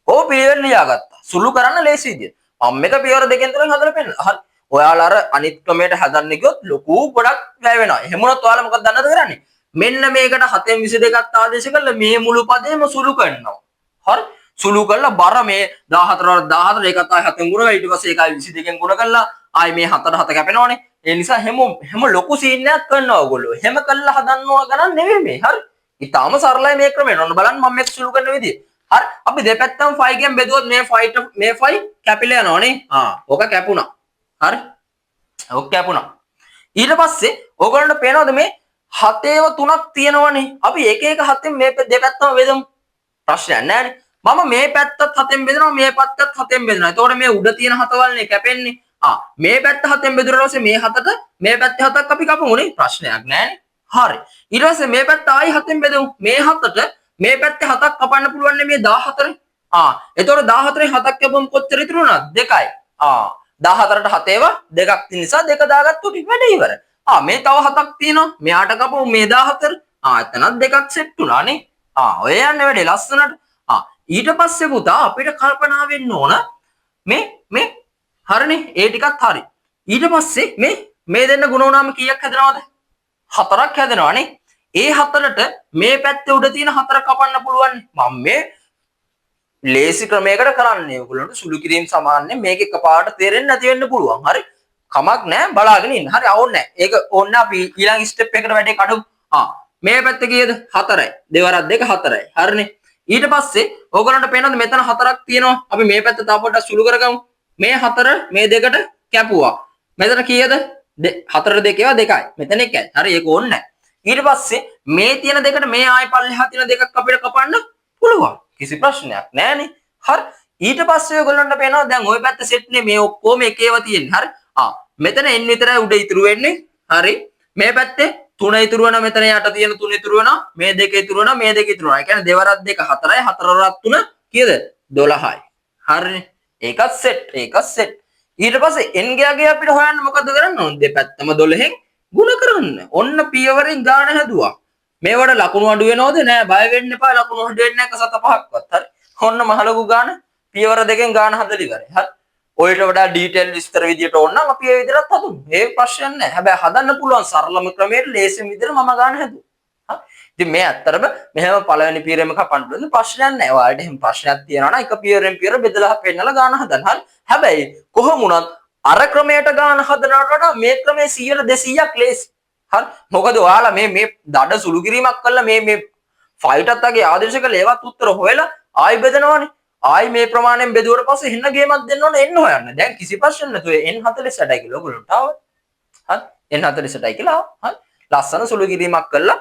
ඕ පිළිවෙල ලියාගත්තා. සුළු කරන්න ලේසි විදියට. මම එක පියවර දෙකෙන් තුනෙන් හදලා පෙන්නන. හරි. ඔයාලා අර අනිත් ක්‍රමයට හදන්න ගියොත් ලොකු ගොඩක් වැය වෙනවා. එහෙම වුණොත් ඔයාලා මොකද දන්නවද කරන්නේ? මෙන්න මේකට 7න් 22ක් ආදේශ කළා මේ මුළු පදේම සුළු කරනවා. හරි? සුළු කරලා බර මේ 14 වල 14 ඒකත් ආයි 7න් ගුණ කරලා ඊට පස්සේ ඒකයි 22න් ගුණ කරලා ආයි මේ 7ට 7 කැපෙනවනේ. ඒ නිසා හැම ලොකු සීන් එකක් කරනවා ඔයගොල්ලෝ. එහෙම කළා හදන්න ඕන ගණන් නෙවෙයි මේ. හරි? ඊටාම සරලයි මේ ක්‍රමය. ඔන්න බලන්න මම මේක සුළු කරන විදිය. හරි? අපි දෙපැත්තම 5 ගෙන් බෙදුවොත් මේ 5 කැපිලා යනවනේ. ඕක කැපුණා. හරි? ඕක කැපුණා. ඊට පස්සේ ඔයගොල්ලන්ට පේනවද මේ 7ේව 3ක් තියෙනවනේ. අපි එක එක 7න් මේ දෙපැත්තම බෙදමු. ප්‍රශ්නයක් නැහැ. මම මේ පැත්තත් 7න් බෙදනවා මේ පැත්තත් 7න් බෙදනවා. එතකොට මේ උඩ තියෙන 7 වලනේ කැපෙන්නේ. මේ පැත්ත 7න් බෙදුවා ඊට පස්සේ මේ 7ට මේ පැත්තේ 7ක් අපි කපමුනේ. ප්‍රශ්නයක් නැහැ. හරි. ඊට පස්සේ මේ පැත්ත ආයි 7න් බෙදමු. මේ 7ට මේ පැත්තේ 7ක් කපන්න පුළුවන් නේ මේ 14. එතකොට 14න් 7ක් කැපුවම කොච්චර ඉතුරු වුණාද? 2යි. 14ට 7 ඒවා 2ක් තියෙන නිසා 2 දාගත්තොත් වැඩ ඉවරයි. මේ තව 7ක් තියෙනවා. මෙයාට කපමු මේ 14. එතනත් 2ක් සෙට් වුණා නේ. ඔය යන්නේ වැඩේ ලස්සනට. ඊට පස්සේ පුතා අපිට කල්පනා වෙන්න ඕන මේ හරිනේ ඒ ටිකත් හරි. ඊට පස්සේ මේ දෙන්න ගුණ වුණාම කීයක් හැදෙනවද? 4ක් හැදෙනවානේ. ඒ 4ට මේ පැත්තේ උඩ තියෙන 4 කපන්න පුළුවන්. මම මේ ලේසි ක්‍රමයකට කරන්නේ. ඔයගොල්ලන්ට සුළු කිරීම සමානනේ මේක එකපාරට තේරෙන්නේ නැති වෙන්න පුළුවන්. හරි? කමක් නැහැ බලාගෙන ඉන්න. හරි අවුල් නැහැ. ඒක ඕන්න අපි ඊළඟ ස්ටෙප් එකට වැඩේ කඩමු. මේ පැත්ත කීයද? 4යි. දෙවරක් 2 4යි. හරිනේ. ඊට පස්සේ ඕගොල්ලන්ට පේනවද මෙතන 4ක් තියෙනවා. අපි මේ පැත්ත තව පොඩ්ඩක් සුළු කරගමු. මේ 4 මේ දෙකට කැපුවා. මෙතන කීයද? 4ට 2 ඒවා 2යි. මෙතන 1යි. හරි ඒක ඕනේ නැහැ. ඊට පස්සේ මේ තියෙන දෙකට මේ ආයෙ පල්ලෙහා තියෙන දෙකක් අපිට කපන්න පුළුවන්. කිසි ප්‍රශ්නයක් නැහැනේ. හරි. ඊට පස්සේ ඔයගොල්ලන්ට පේනවා දැන් ওই පැත්ත සෙට් නේ මේ ඔක්කොම එක ඒවා තියෙන්නේ. හරි. මෙතන n විතරයි උඩ ඉතුරු වෙන්නේ. හරි. මේ පැත්තේ 3 ඉතුරු වෙනවා. මෙතන යට තියෙන 3 ඉතුරු වෙනවා. මේ 2 ඉතුරු වෙනවා. මේ 2 ඉතුරු වෙනවා. ඒ කියන්නේ දෙවරක් 2 4යි 4 වරක් 3 කීයද? 12යි. හරිනේ. ඒකත් සෙට්. ඒකත් සෙට්. ඊට පස්සේ n ගියාගේ අපිට හොයන්න මොකද කරන්න ඕනේ? දෙපැත්තම 12න් ගුණ කරන්න. ඔන්න පියවරෙන් ගාන හැදුවා. මේවට ලකුණු අඩු වෙනවද? නෑ බය වෙන්න එපා. ලකුණු අඩු වෙන්නේ නැහැ 1 5ක්වත්. හරි. ඔන්න මහලොකු ගාන පියවර දෙකෙන් ගාන හදලා ඉවරයි. හරි. ඔයිට වඩා ඩීටේල් විස්තර විදියට ඕන නම් අපි ඒ විදිහට හදමු. ඒක ප්‍රශ්නයක් නෑ. හැබැයි හදන්න පුළුවන් සරලම ක්‍රමයට ලේසිම විදිහට මම ගාන හැදුවා. හරි. ඉතින් මේ ඇත්තටම මෙහෙම පළවෙනි පියවරෙම කපන්න පුළුවන් ප්‍රශ්නයක් නෑ. ඔයාලට එහෙම ප්‍රශ්නයක් තියෙනවා නම් එක පියවරෙන් පියවර බෙදලා පෙන්නලා ගාන හදන්න. හරි. හැබැයි කොහොම වුණත් අර ක්‍රමයට ගාන හදනවට වඩා මේ ක්‍රමයේ 100ට 200ක් ලේසි. හරි. මොකද ඔයාලා මේ දඩ සුළු කිරීමක් කළා මේ ෆයිටත් වගේ ආදේශ කළ ඒවත් උත්තර හොයලා ආයි බෙදනවනේ. ආයි මේ ප්‍රමාණයෙන් බෙදුවට පස්සේ හින්න ගේමක් දෙන්න ඕනේ එන්න හොයන්න. දැන් කිසි ප්‍රශ්න නැතුව n48යි කියලා ඔයගොල්ලන්ට ආවා. හරි. n48යි කියලා ආවා. හරි. ලස්සන සුළු කිරීමක් කළා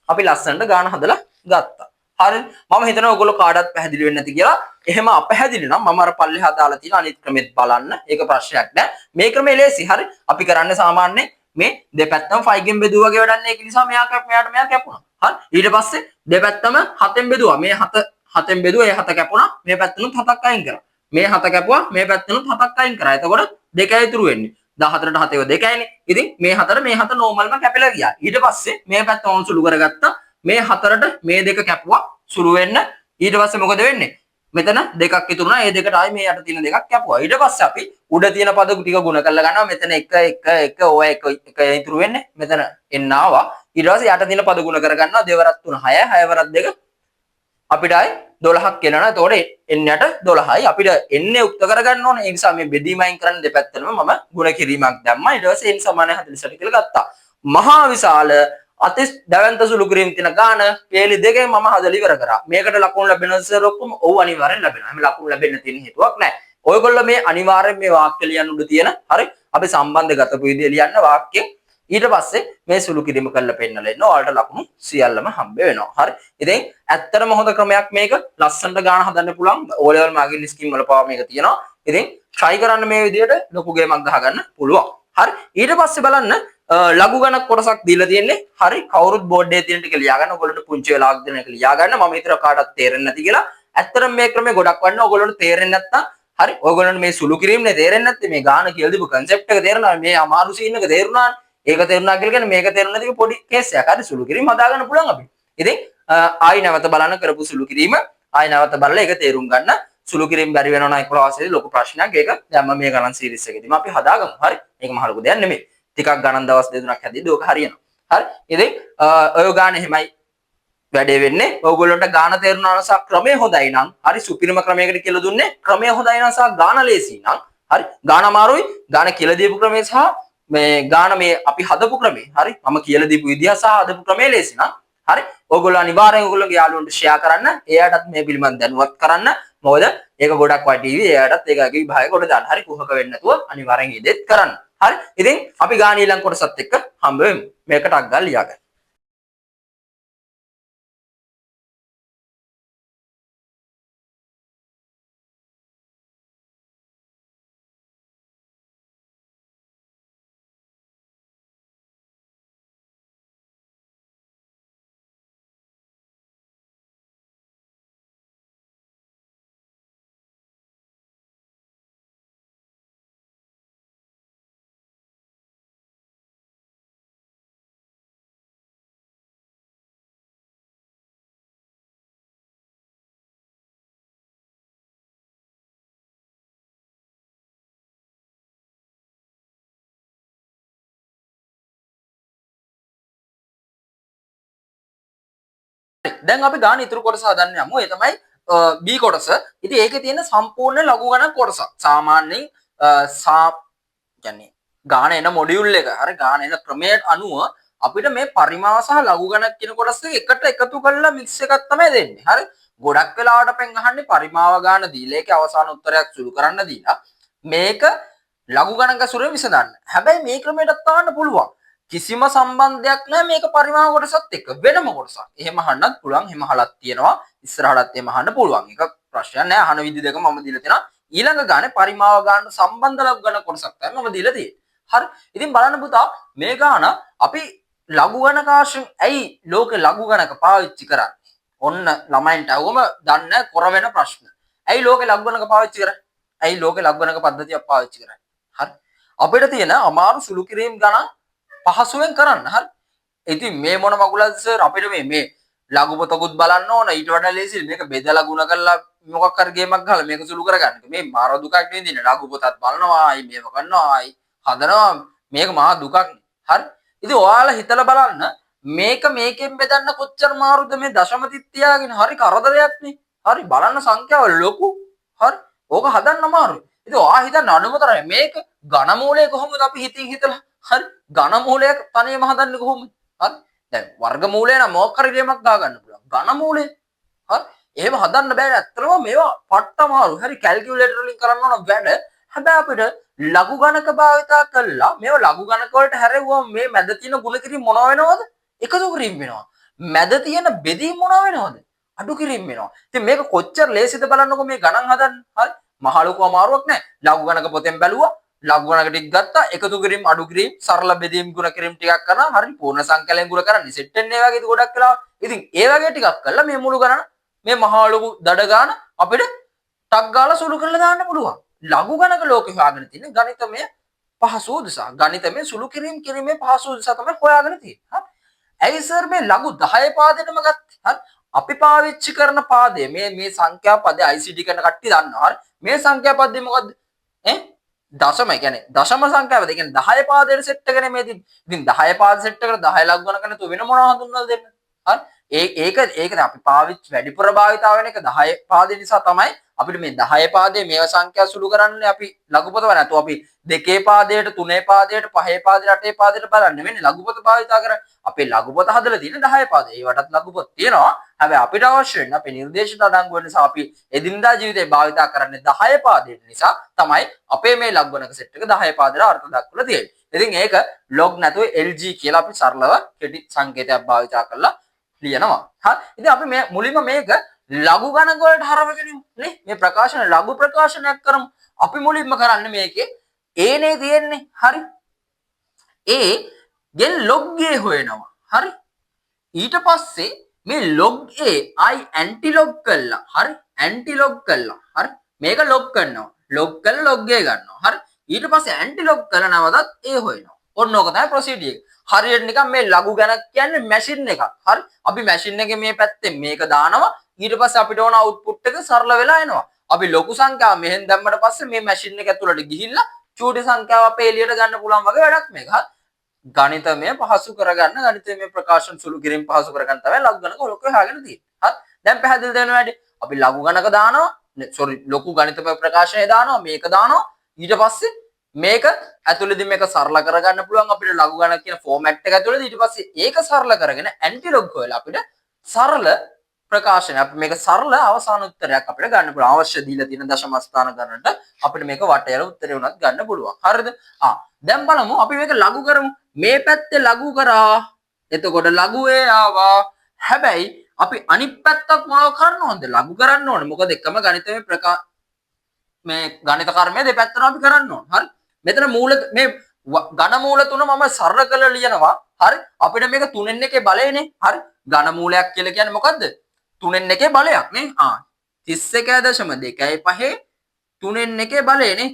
අපි ලස්සනට ගාන හදලා ගත්තා. හරි. මම හිතනවා ඔයගොල්ලෝ කාටවත් පැහැදිලි වෙන්නේ නැති කියලා. එහෙම අපැහැදිලි නම් මම අර පල්ලෙහා දාලා තියෙන අනිත් ක්‍රමෙත් බලන්න. ඒක ප්‍රශ්නයක් නෑ. මේ ක්‍රමය ලේසි. හරි. අපි කරන්නේ සාමාන්‍යයෙන් මේ දෙපැත්තම 5 ගෙන් බෙදුවා වගේ වැඩක් නේ. ඒක නිසා මෙයා කැපුණා. හරි. ඊට පස්සේ දෙපැත්තම 7ෙන් බෙදුවා. මේ 7 7න් බෙදුවා ඒ 7 කැපුණා මේ පැත්තෙනුත් 7ක් අයින් කරා. මේ 7 කැපුවා මේ පැත්තෙනුත් 7ක් අයින් කරා. එතකොට 2යි ඉතුරු වෙන්නේ. 14ට 7 2යිනේ. ඉතින් මේ 4 මේ 7 නෝමල්ම කැපිලා ගියා. ඊට පස්සේ මේ පැත්ත ඕන් සුළු කරගත්තා. මේ 4ට මේ දෙක කැපුවා සුළු වෙන්න. ඊට පස්සේ මොකද වෙන්නේ? මෙතන දෙකක් ඉතුරුනා. ඒ දෙකට ආයි මේ යට තියෙන දෙකක් කැපුවා. ඊට පස්සේ අපි උඩ තියෙන පද ටික ගුණ කරලා ගන්නවා. මෙතන 1 1 1 ඔය 1 ඉතුරු වෙන්නේ. මෙතන එන්න ආවා. ඊට පස්සේ යට තියෙන පද ගුණ කර ගන්නවා. දෙවරක් 3 6 6 වරක් 2 අපිට ආයි 12ක් කියනවා. එතකොට එන්නට 12යි. අපිට එන්නේ උක්ත කරගන්න ඕනේ. ඒ නිසා මේ බෙදීම අයින් කරන්න දෙපැත්තම මම ගුණ කිරීමක් දැම්මා. ඊට පස්සේ n සමානයි 48 කියලා ගත්තා. මහා විශාල අතිස් දැවැන්ත සුළු කිරීම තියෙන ගාන පේලි දෙකෙන් මම හදලා ඉවර කරා. මේකට ලකුණු ලැබෙනවද සර් ඔක්කොම? ඔව් අනිවාර්යෙන් ලැබෙනවා. හැම ලකුණු ලැබෙන්න තියෙන හේතුවක් නැහැ. ඔයගොල්ලෝ මේ අනිවාර්යෙන් මේ වාක්‍ය ලියන්න උඩ තියෙන හරි අපි සම්බන්ධ ගතපු විදිය ලියන්න වාක්‍යෙන් ඊට පස්සේ මේ සුළු කිරීම කරලා පෙන්නලා ඉන්න ඔයාලට ලකුණු සියල්ලම හම්බ වෙනවා. හරි. ඉතින් ඇත්තටම හොඳ ක්‍රමයක් මේක. ලස්සනට ගාන හදන්න පුළුවන්. O level මාගින් ස්කීම් වල පාව මේක තියෙනවා. ඉතින් try කරන්න මේ විදියට ලොකු ගේමක් ගහගන්න පුළුවන්. හරි. ඊට පස්සේ බලන්න ලඝු ගණක කොටසක් දීලා තියෙන්නේ. හරි. කවුරුත් බෝඩ් එකේ තියෙන ටික ලියා ගන්න. ඔයගොල්ලන්ට පුංචි වෙලාවක් දෙන එක ලියා ගන්න. මම හිතනවා කාටවත් තේරෙන්නේ නැති කියලා. ඇත්තටම මේ ක්‍රමේ ගොඩක් වන්න ඔයගොල්ලන්ට තේරෙන්නේ නැත්නම් හරි. ඔයගොල්ලන්ට මේ සුළු කිරීමනේ තේරෙන්නේ නැත්තේ මේ ගාන කියලා දීපු concept එක තේරෙනවා. මේ අමාරු සීන් එක තේරුණානේ. ඒක තේරුණා කියලා කියන්නේ මේක තේරුණ නැතික පොඩි කේස් එකක්. හරි. සුළු කිරීම හදාගන්න පුළුවන් අපි. ඉතින් ආයි නැවත බලන්න කරපු සුළු කිරීම ආයි නැවත බලලා ඒක තේරුම් ගන්න. සුළු කිරීම බැරි වෙනවා නම් 11 වසරේ ලොකු ප්‍රශ්නයක්. ඒක දැන් මම මේ ගණන් සීරීස් එකේදීම අපි හදාගමු. හරි. ඒක මහ ලොකු දෙයක් නෙමෙයි. ටිකක් ගණන් දවස් දෙතුනක් හැදෙද්දී ඕක හරියනවා. හරි. ඉතින් ඔය ගාන එහෙමයි වැඩේ වෙන්නේ. ඔයගොල්ලන්ට ගාන තේරුණා නම් සහ ක්‍රමය හොඳයි නම් හරි සුපිරිම ක්‍රමයකට කියලා දුන්නේ. ක්‍රමය හොඳයි නම් සහ ගාන ලේසි නම් හරි. ගාන අමාරුයි. ගාන කියලා දීපු ක්‍රමය සහ මේ ගාන මේ අපි හදපු ක්‍රමේ හරි මම කියලා දීපු විදිහ සහ හදපු ක්‍රමේ ලේසි නම් හරි ඕගොල්ලෝ අනිවාර්යෙන් ඕගොල්ලෝගේ යාළුවන්ට ෂෙයා කරන්න එයාටත් මේ පිළිබඳව දැනුවත් කරන්න මොකද ඒක ගොඩක් වටීවි එයාටත් ඒක විභාගය කොට දාන්න හරි කුහක වෙන්නේ නැතුව අනිවාර්යෙන් ඉදෙත් කරන්න හරි ඉතින් අපි ගාන ඊළඟ කොටසත් එක්ක හම්බ වෙමු මේකට අග්ගල් ලියාගන්න දැන් අපි ගාන ඉතුරු කොටස හදන්න යමු. ඒ තමයි B කොටස. ඉතින් ඒකේ තියෙන සම්පූර්ණ ලඝු ගණන් කොටස. සාමාන්‍යයෙන් කියන්නේ ගාන එන මොඩියුල් එක. හරි ගාන එන ක්‍රමයට අනුව අපිට මේ පරිමාව සහ ලඝු ගණන් කියන කොටස් දෙක එකට එකතු කරලා මික්ස් එකක් තමයි දෙන්නේ. හරි. ගොඩක් වෙලාවට පෙන් අහන්නේ පරිමාව ගාන දීලා ඒකේ අවසාන උත්තරයක් සුළු කරන්න දීලා මේක ලඝු ගණක සුරේ විසඳන්න. හැබැයි මේ ක්‍රමයටත් තාන්න පුළුවන්. කිසිම සම්බන්ධයක් නැහැ මේක පරිමාව කොටසත් එක්ක වෙනම කොටසක්. එහෙම අහන්නත් පුළුවන්. එහෙම අහලක් තියෙනවා. ඉස්සරහටත් එහෙම අහන්න පුළුවන්. ඒක ප්‍රශ්නයක් නැහැ. අහන විදි දෙක මම දීලා තියෙනවා. ඊළඟ ගානේ පරිමාව ගන්න සම්බන්ධ ලඝු ගණක කොටසක් තමයි මම දීලා තියෙන්නේ. හරි. ඉතින් බලන්න පුතා මේ ගාන අපි ලඝු ගණකාංශයෙන් ඇයි ලෝකේ ලඝු ගණක පාවිච්චි කරන්නේ? ඔන්න ළමයින්ට අවම දන්නේ කොර වෙන ප්‍රශ්න. ඇයි ලෝකේ ලඝු ගණක පාවිච්චි කරන්නේ? ඇයි ලෝකේ ලඝු ගණක පද්ධතියක් පාවිච්චි කරන්නේ? හරි. අපිට තියෙන අමාරු සුළු කිරීම ගණන් පහසුවෙන් කරන්න. හරි. ඉතින් මේ මොන මගුලද සර් අපිට මේ ලඝු පොතකුත් බලන්න ඕන. ඊට වඩා ලේසි මේක බෙදලා ගුණ කරලා මොකක් හරි ගේමක් ගහලා මේක සුළු කරගන්න. මේ මාර දුකක් නෙදින. ලඝු පොතත් බලනවා, ආයි මේව කරනවා, ආයි හදනවා. මේක මහා දුකක්. හරි. ඉතින් ඔයාලා හිතලා බලන්න මේක මේකෙන් බෙදන්න කොච්චර මාරුද මේ දශමතිත් තියාගෙන. හරි කරදරයක් නේ. හරි බලන්න සංඛ්‍යාව ලොකු. හරි. ඕක හදන්න අමාරුයි. ඉතින් ඔයා හිතන්න අනුමතරයි මේක ඝන මූලය කොහොමද අපි හිතින් හිතලා හරි ඝන මූලයක් තනියම හදන්නේ කොහොමද? හරි. දැන් වර්ග මූලය නම් මොකක් හරි දෙයක් ගා ගන්න පුළුවන්. ඝන මූලය. හරි. එහෙම හදන්න බෑ. ඇත්තටම මේවා පට්ටමාරු. හරි කැල්කියුලේටර් වලින් කරන්න ඕන වැඩ. හැබැයි අපිට ලඝු ගණක භාවිතා කළා මේව ලඝු ගණක වලට හැරෙවුවම මේ මැද තියෙන ගුණ කිරීම මොනව වෙනවද? එකතු කිරීම වෙනවා. මැද තියෙන බෙදීම මොනව වෙනවද? අඩු කිරීම වෙනවා. ඉතින් මේක කොච්චර ලේසිද බලන්නකො මේ ගණන් හදන්න. හරි. මහ ලොකු අමාරුවක් නෑ. ලඝු ගණක පොතෙන් බැලුවා. ලඝු ගණක ටික ගත්තා. එකතු කිරීම අඩු කිරීම සරල බෙදීම් ගුණ කිරීම ටිකක් කරනවා. හරි පූර්ණ සංකලයෙන් ගුණ කරන්නේ සෙට් වෙන්නේ වගේ ගොඩක් වෙලා. ඉතින් ඒ වගේ ටිකක් කළා මේ මුළු ගණන මේ මහා ලොකු දඩ ගාන අපිට ටක් ගාලා සුළු කරලා දාන්න පුළුවන්. ලඝු ගණක ලෝකේ හොයාගෙන තියෙන ගණිතමය පහසු උදසා. ගණිතමය සුළු කිරීමේ පහසු උදසා තමයි හොයාගෙන තියෙන්නේ. හරි. ඇයි සර් මේ ලඝු 10 පාදෙටම ගත්තේ? හරි. අපි පාවිච්චි කරන පාදය මේ සංඛ්‍යා පදේ ICT කරන කට්ටිය දන්නවා. හරි. මේ සංඛ්‍යා පදේ මොකද්ද? දශම කියන්නේ දශම සංඛ්‍යාවද? ඒ කියන්නේ 10 පාදයට සෙට් එකනේ මේ තියෙන්නේ. ඉතින් 10 පාද සෙට් එකට 10 ලඝු ගණක නැතුව වෙන මොනවා හඳුන්වලා දෙන්න? හරි. ඒක අපි පාවිච්චි වැඩිපුර භාවිතා වෙන එක 10 පාදේ නිසා තමයි අපිට මේ 10 පාදේ මේව සංඛ්‍යා සුළු කරන්නේ අපි ලඝුපත වල නැතුව අපි 2 පාදයට 3 පාදයට 5 පාදයට 8 පාදයට බලන්නේ වෙන්නේ ලඝුපත භාවිතා කරන්නේ. අපේ ලඝුපත හදලා තියෙන 10 පාදේ. ඒවටත් ලඝුපත තියෙනවා. හැබැයි අපිට අවශ්‍ය වෙන්නේ අපේ නිර්දේශිත අඩංගු වෙන නිසා අපි එදිනදා ජීවිතේ භාවිතා කරන්නේ 10 පාදයට නිසා තමයි අපේ මේ ලඝු ගණක සෙට් එක 10 පාදයට අර්ථ දක්වලා තියෙන්නේ. ඉතින් ඒක log නැතුව LG කියලා අපි සරලව කෙටි සංකේතයක් භාවිතා කරලා ලියනවා. හරි. ඉතින් අපි මේ මුලින්ම මේක ලඝු ගණක වලට හරවගෙන ඉමු නේ. මේ ප්‍රකාශන ලඝු ප්‍රකාශනයක් කරමු. අපි මුලින්ම කරන්නේ මේකේ a නේ තියෙන්නේ. හරි. a ගෙන් log a හොයනවා. හරි. ඊට පස්සේ මේ log a I anti log කළා. හරි. anti log කළා. හරි. මේක log කරනවා. log කළා log a ගන්නවා. හරි. ඊට පස්සේ anti log කළා නැවතත් a හොයනවා. ඔන්න ඕක තමයි ප්‍රොසීඩියර් එක. හරියට නිකන් මේ ලඝු ගණක කියන්නේ මැෂින් එකක්. හරි. අපි මැෂින් එකේ මේ පැත්තෙන් මේක දානවා. ඊට පස්සේ අපිට ඕන අවුට්පුට් එක සරල වෙලා එනවා. අපි ලොකු සංඛ්‍යාව මෙහෙන් දැම්මට පස්සේ මේ මැෂින් එක ඇතුළට ගිහිල්ලා චූටි සංඛ්‍යාව අපේ එළියට ගන්න පුළුවන් වගේ වැඩක් මේක. හරි. ගණිතමය පහසු කරගන්න ගණිතමය ප්‍රකාශන සුළු කිරීම පහසු කරගන්න තමයි ලඝු ගණක ලෝකේ හොයාගෙන තියෙන්නේ. හරි. දැන් පැහැදිලි දෙන්න වැඩි. අපි ලඝු ගණක දානවා. ලොකු ගණිතමය ප්‍රකාශනය දානවා. මේක දානවා. ඊට පස්සේ මේක ඇතුළේදී මේක සරල කරගන්න පුළුවන් අපිට ලඝු ගණක කියන ෆෝමැට් එක ඇතුළේදී. ඊට පස්සේ ඒක සරල කරගෙන ඇන්ටි ලොග් හොයලා අපිට සරල ප්‍රකාශනය අපි මේක සරල අවසාන උත්තරයක් අපිට ගන්න පුළුවන්. අවශ්‍ය දීලා තියෙන දශම ස්ථාන ගණනට අපිට මේක වටේල උත්තරේ උනත් ගන්න පුළුවන්. හරිද? දැන් බලමු අපි මේක ලඝු කරමු. මේ පැත්තේ ලඝු කරා. එතකොට ලඝුවේ ආවා. හැබැයි අපි අනිත් පැත්තක් මොනව කරන්න ඕනද? ලඝු කරන්න ඕනේ. මොකද එකම ගණිතමය මේ ගණිත කර්මය දෙපැත්තම අපි කරන්න ඕන. හරි? මෙතන මූල මේ ඝන මූල තුන මම සරල කරලා ලියනවා. හරි? අපිට මේක 3n එකේ බලයනේ. හරි? ඝන මූලයක් කියලා කියන්නේ මොකද්ද? 3n එකේ බලයක් නේ. 31.25 3n එකේ බලයනේ.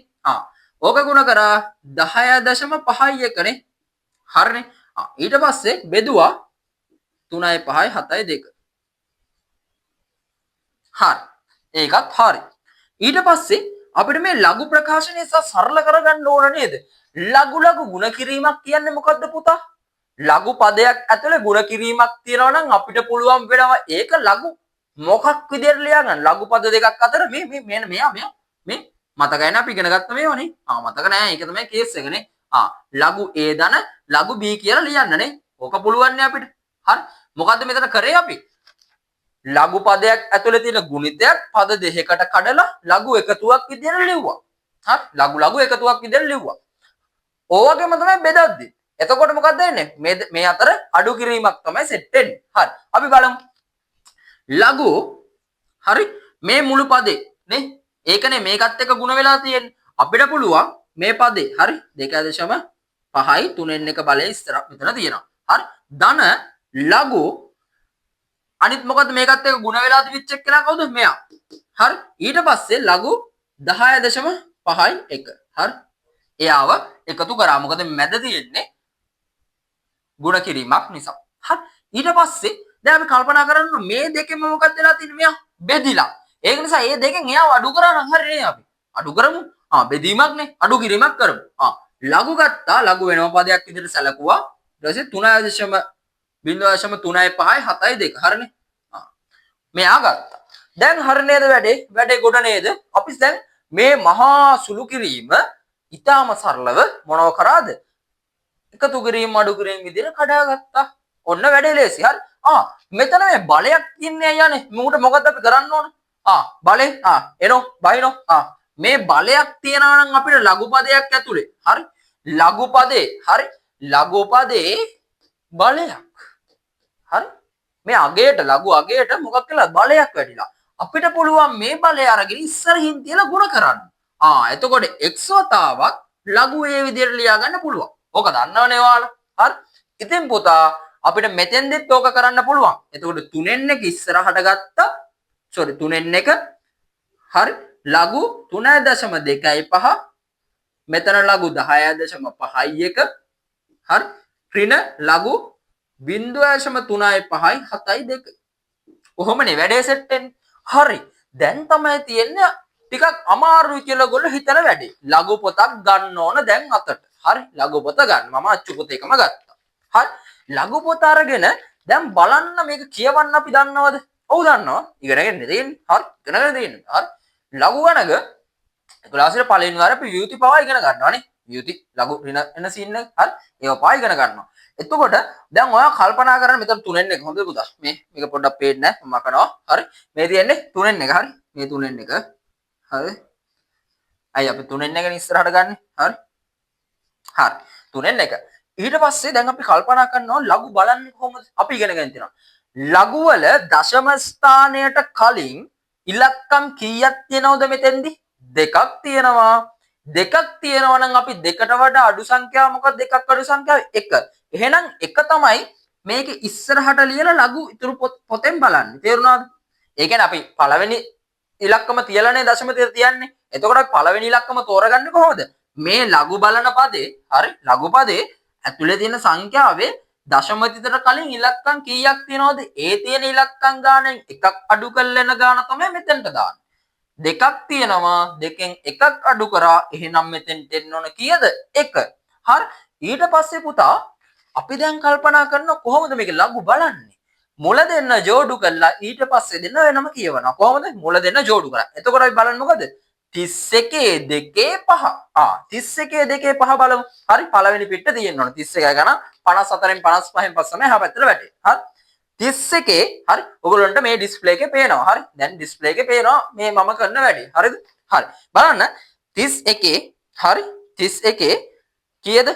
ඕක ගුණ කරා 10.51 නේ. හරිනේ. ඊට පස්සේ බෙදුවා 3යි 5යි 7යි 2. හරි. ඒකත් හරි. ඊට පස්සේ අපිට මේ ලඝු ප්‍රකාශනය සරල කරගන්න ඕන නේද? ලඝු ගුණ කිරීමක් කියන්නේ මොකද්ද පුතා? ලඝු පදයක් ඇතුලේ ගුණ කිරීමක් තියෙනවා නම් අපිට පුළුවන් වෙනවා ඒක ලඝු මොකක් විදියට ලියගන්න. ලඝු පද දෙකක් අතර මේ මතකයි නේ අපි ඉගෙන ගත්ත මේවනේ. මතක නෑ. ඒක තමයි කේස් එකනේ. ලඝු A ධන ලඝු B කියලා ලියන්න නේ. ඕක පුළුවන් නේ අපිට. හරි. මොකද්ද මෙතන කරේ අපි? ලඝු පදයක් ඇතුලේ තියෙන ගුණිතයක් පද දෙකකට කඩලා ලඝු එකතුවක් විදියට ලිව්වා. හරි. ලඝු එකතුවක් විදියට ලිව්වා. ඕවගේම තමයි බෙදද්දි. එතකොට මොකක්ද වෙන්නේ? මේ අතර අඩු කිරීමක් තමයි සෙට් වෙන්නේ. හරි. අපි බලමු. ලඝු හරි මේ මුළු පදේ නේ. ඒකනේ මේකත් එක්ක ගුණ වෙලා තියෙන්නේ. අපිට පුළුවන් මේ පදේ හරි 2.5යි 3n එක බලය ඉස්සර මෙතන තියෙනවා. හරි. ධන ලඝු අනිත් මොකද්ද මේකත් එක්ක ගුණ වෙලා තිබිච්ච එක්කෙනා කවුද? මෙයා. හරි. ඊට පස්සේ ලඝු 10.5යි 1. හරි. එයාව එකතු කරා. මොකද මැද තියෙන්නේ ගුණ කිරීමක් නිසා. හරි. ඊට පස්සේ දැන් අපි කල්පනා කරන්න මේ දෙකෙන්ම මොකක්ද වෙලා තියෙන්නේ? මෙයා බෙදිලා. ඒක නිසා මේ දෙකෙන් එයාව අඩු කරා නම් හරිනේ අපි. අඩු කරමු. බෙදීමක් නේ. අඩු කිරීමක් කරමු. ලඝු ගත්තා. ලඝු වෙනම පදයක් විදිහට සැලකුවා. ඊට පස්සේ 0.35යි 7යි 2. හරිනේ. මෙයා ගත්තා. දැන් හරි නේද වැඩේ? වැඩේ ගොඩ නේද? අපි දැන් මේ මහා සුළු කිරීම ඊටාම සරලව මොනව කරාද? එකතු කිරීම අඩු කිරීම විදිහට කඩාගත්තා. ඔන්න වැඩේ ලේසි. හරි. මෙතන මේ බලයක් තියන්නේ අයියානේ. මුකට මොකද්ද අපි කරන්න ඕන? බලේ එනෝ බයිනෝ. මේ බලයක් තියනවා නම් අපිට ලඝු පදයක් ඇතුලේ. හරි. ලඝු පදේ හරි. ලඝු පදේ බලයක්. හරි. මේ අගයට ලඝු අගයට මොකක් කියලා බලයක් වැඩිලා. අපිට පුළුවන් මේ බලය අරගෙන ඉස්සරහින් තියලා ගුණ කරන්න. එතකොට x වතාවක් ලඝු ඒ විදිහට ලියා ගන්න පුළුවන්. ඕක දන්නවනේ ඔයාලා. හරි. ඉතින් පුතා අපිට මෙතෙන්දෙත් ඕක කරන්න පුළුවන්. එතකොට 3n එක ඉස්සරහට ගත්තා. sorry 3න් 1 හරි ලඝු 3.25 මෙතන ලඝු 10.5යි 1 හරි ඍණ ලඝු 0.35යි 7යි 2 කොහොමනේ වැඩේ සෙට් වෙන්නේ හරි දැන් තමයි තියෙන්නේ ටිකක් අමාරුයි කියලා ගොල්ලෝ හිතන වැඩේ ලඝු පොතක් ගන්න ඕන දැන් අතට හරි ලඝු පොත ගන්න මම අච්චු පොත එකම ගත්තා හරි ලඝු පොත අරගෙන දැන් බලන්න මේක කියවන්න අපි දන්නවද ඔව් දන්නවා ඉගෙනගෙන තියෙන්නේ හරි ඉගෙනගෙන තියෙන්නේ හරි ලඝු ගණක ක්ලාස් එකේ පළවෙනි වාරේ අපි ව්‍යුති පවා ඉගෙන ගන්නවානේ ව්‍යුති ලඝු ඍණ එන සීන් එක හරි ඒව පවා ඉගෙන ගන්නවා එතකොට දැන් ඔයා කල්පනා කරන්න මෙතන 3න් 1 හොඳද පුතා මේක පොඩ්ඩක් පේන්නේ නැහැ මම කරනවා හරි මේ තියෙන්නේ 3න් 1 හරි මේ 3න් 1 හරි අය අපි 3න් 1 නේ ඉස්සරහට ගන්න හරි හරි 3න් 1 ඊට පස්සේ දැන් අපි කල්පනා කරනවා ලඝු බලන්නේ කොහොමද අපි ඉගෙන ගන්න තියෙනවා ලඝු වල දශම ස්ථානයට කලින් ඉලක්කම් කීයක් තියෙනවද මෙතෙන්දි දෙකක් තියෙනවා දෙකක් තියෙනවා නම් අපි දෙකට වඩා අඩු සංඛ්‍යාව මොකක්ද දෙකක් අඩු සංඛ්‍යාව 1 එහෙනම් 1 තමයි මේක ඉස්සරහට ලියලා ලඝු ඉතුරු පොතෙන් බලන්නේ තේරුණාද ඒ කියන්නේ අපි පළවෙනි ඉලක්කම තියලානේ දශම තියන්නේ එතකොට අපි පළවෙනි ඉලක්කම තෝරගන්නේ කොහොමද මේ ලඝු බලන පදේ හරි ලඝු පදේ ඇතුලේ තියෙන සංඛ්‍යාවේ දශම තිතට කලින් ඉලක්කම් කීයක් තියෙනවද ඒ තියෙන ඉලක්කම් ගානෙන් එකක් අඩු කරලා එන ගාන තමයි මෙතෙන්ට දාන්නේ දෙකක් තියෙනවා දෙකෙන් එකක් අඩු කරා එහෙනම් මෙතෙන්ට එන්න ඕන කීයද 1 හරි ඊට පස්සේ පුතා අපි දැන් කල්පනා කරනවා කොහොමද මේක ලඝු බලන්නේ මුල දෙන්න ජෝඩු කරලා ඊට පස්සේ දෙන්න වෙනම කියවනවා කොහොමද මුල දෙන්න ජෝඩු කරා එතකොට අපි බලන්න මොකද 31 2 5 31 2 5 බලමු හරි පළවෙනි පිට තියෙන්න ඕන 31 ගණන් 54න් 55න් පස්සේ තමයි එහා පැත්තට වැටේ හරි 31 හරි ඔයගොල්ලන්ට මේ ඩිස්ප්ලේ එකේ පේනවා හරි දැන් ඩිස්ප්ලේ එකේ පේනවා මේ මම කරන වැඩේ හරිද හරි බලන්න 31 හරි 31 කීයද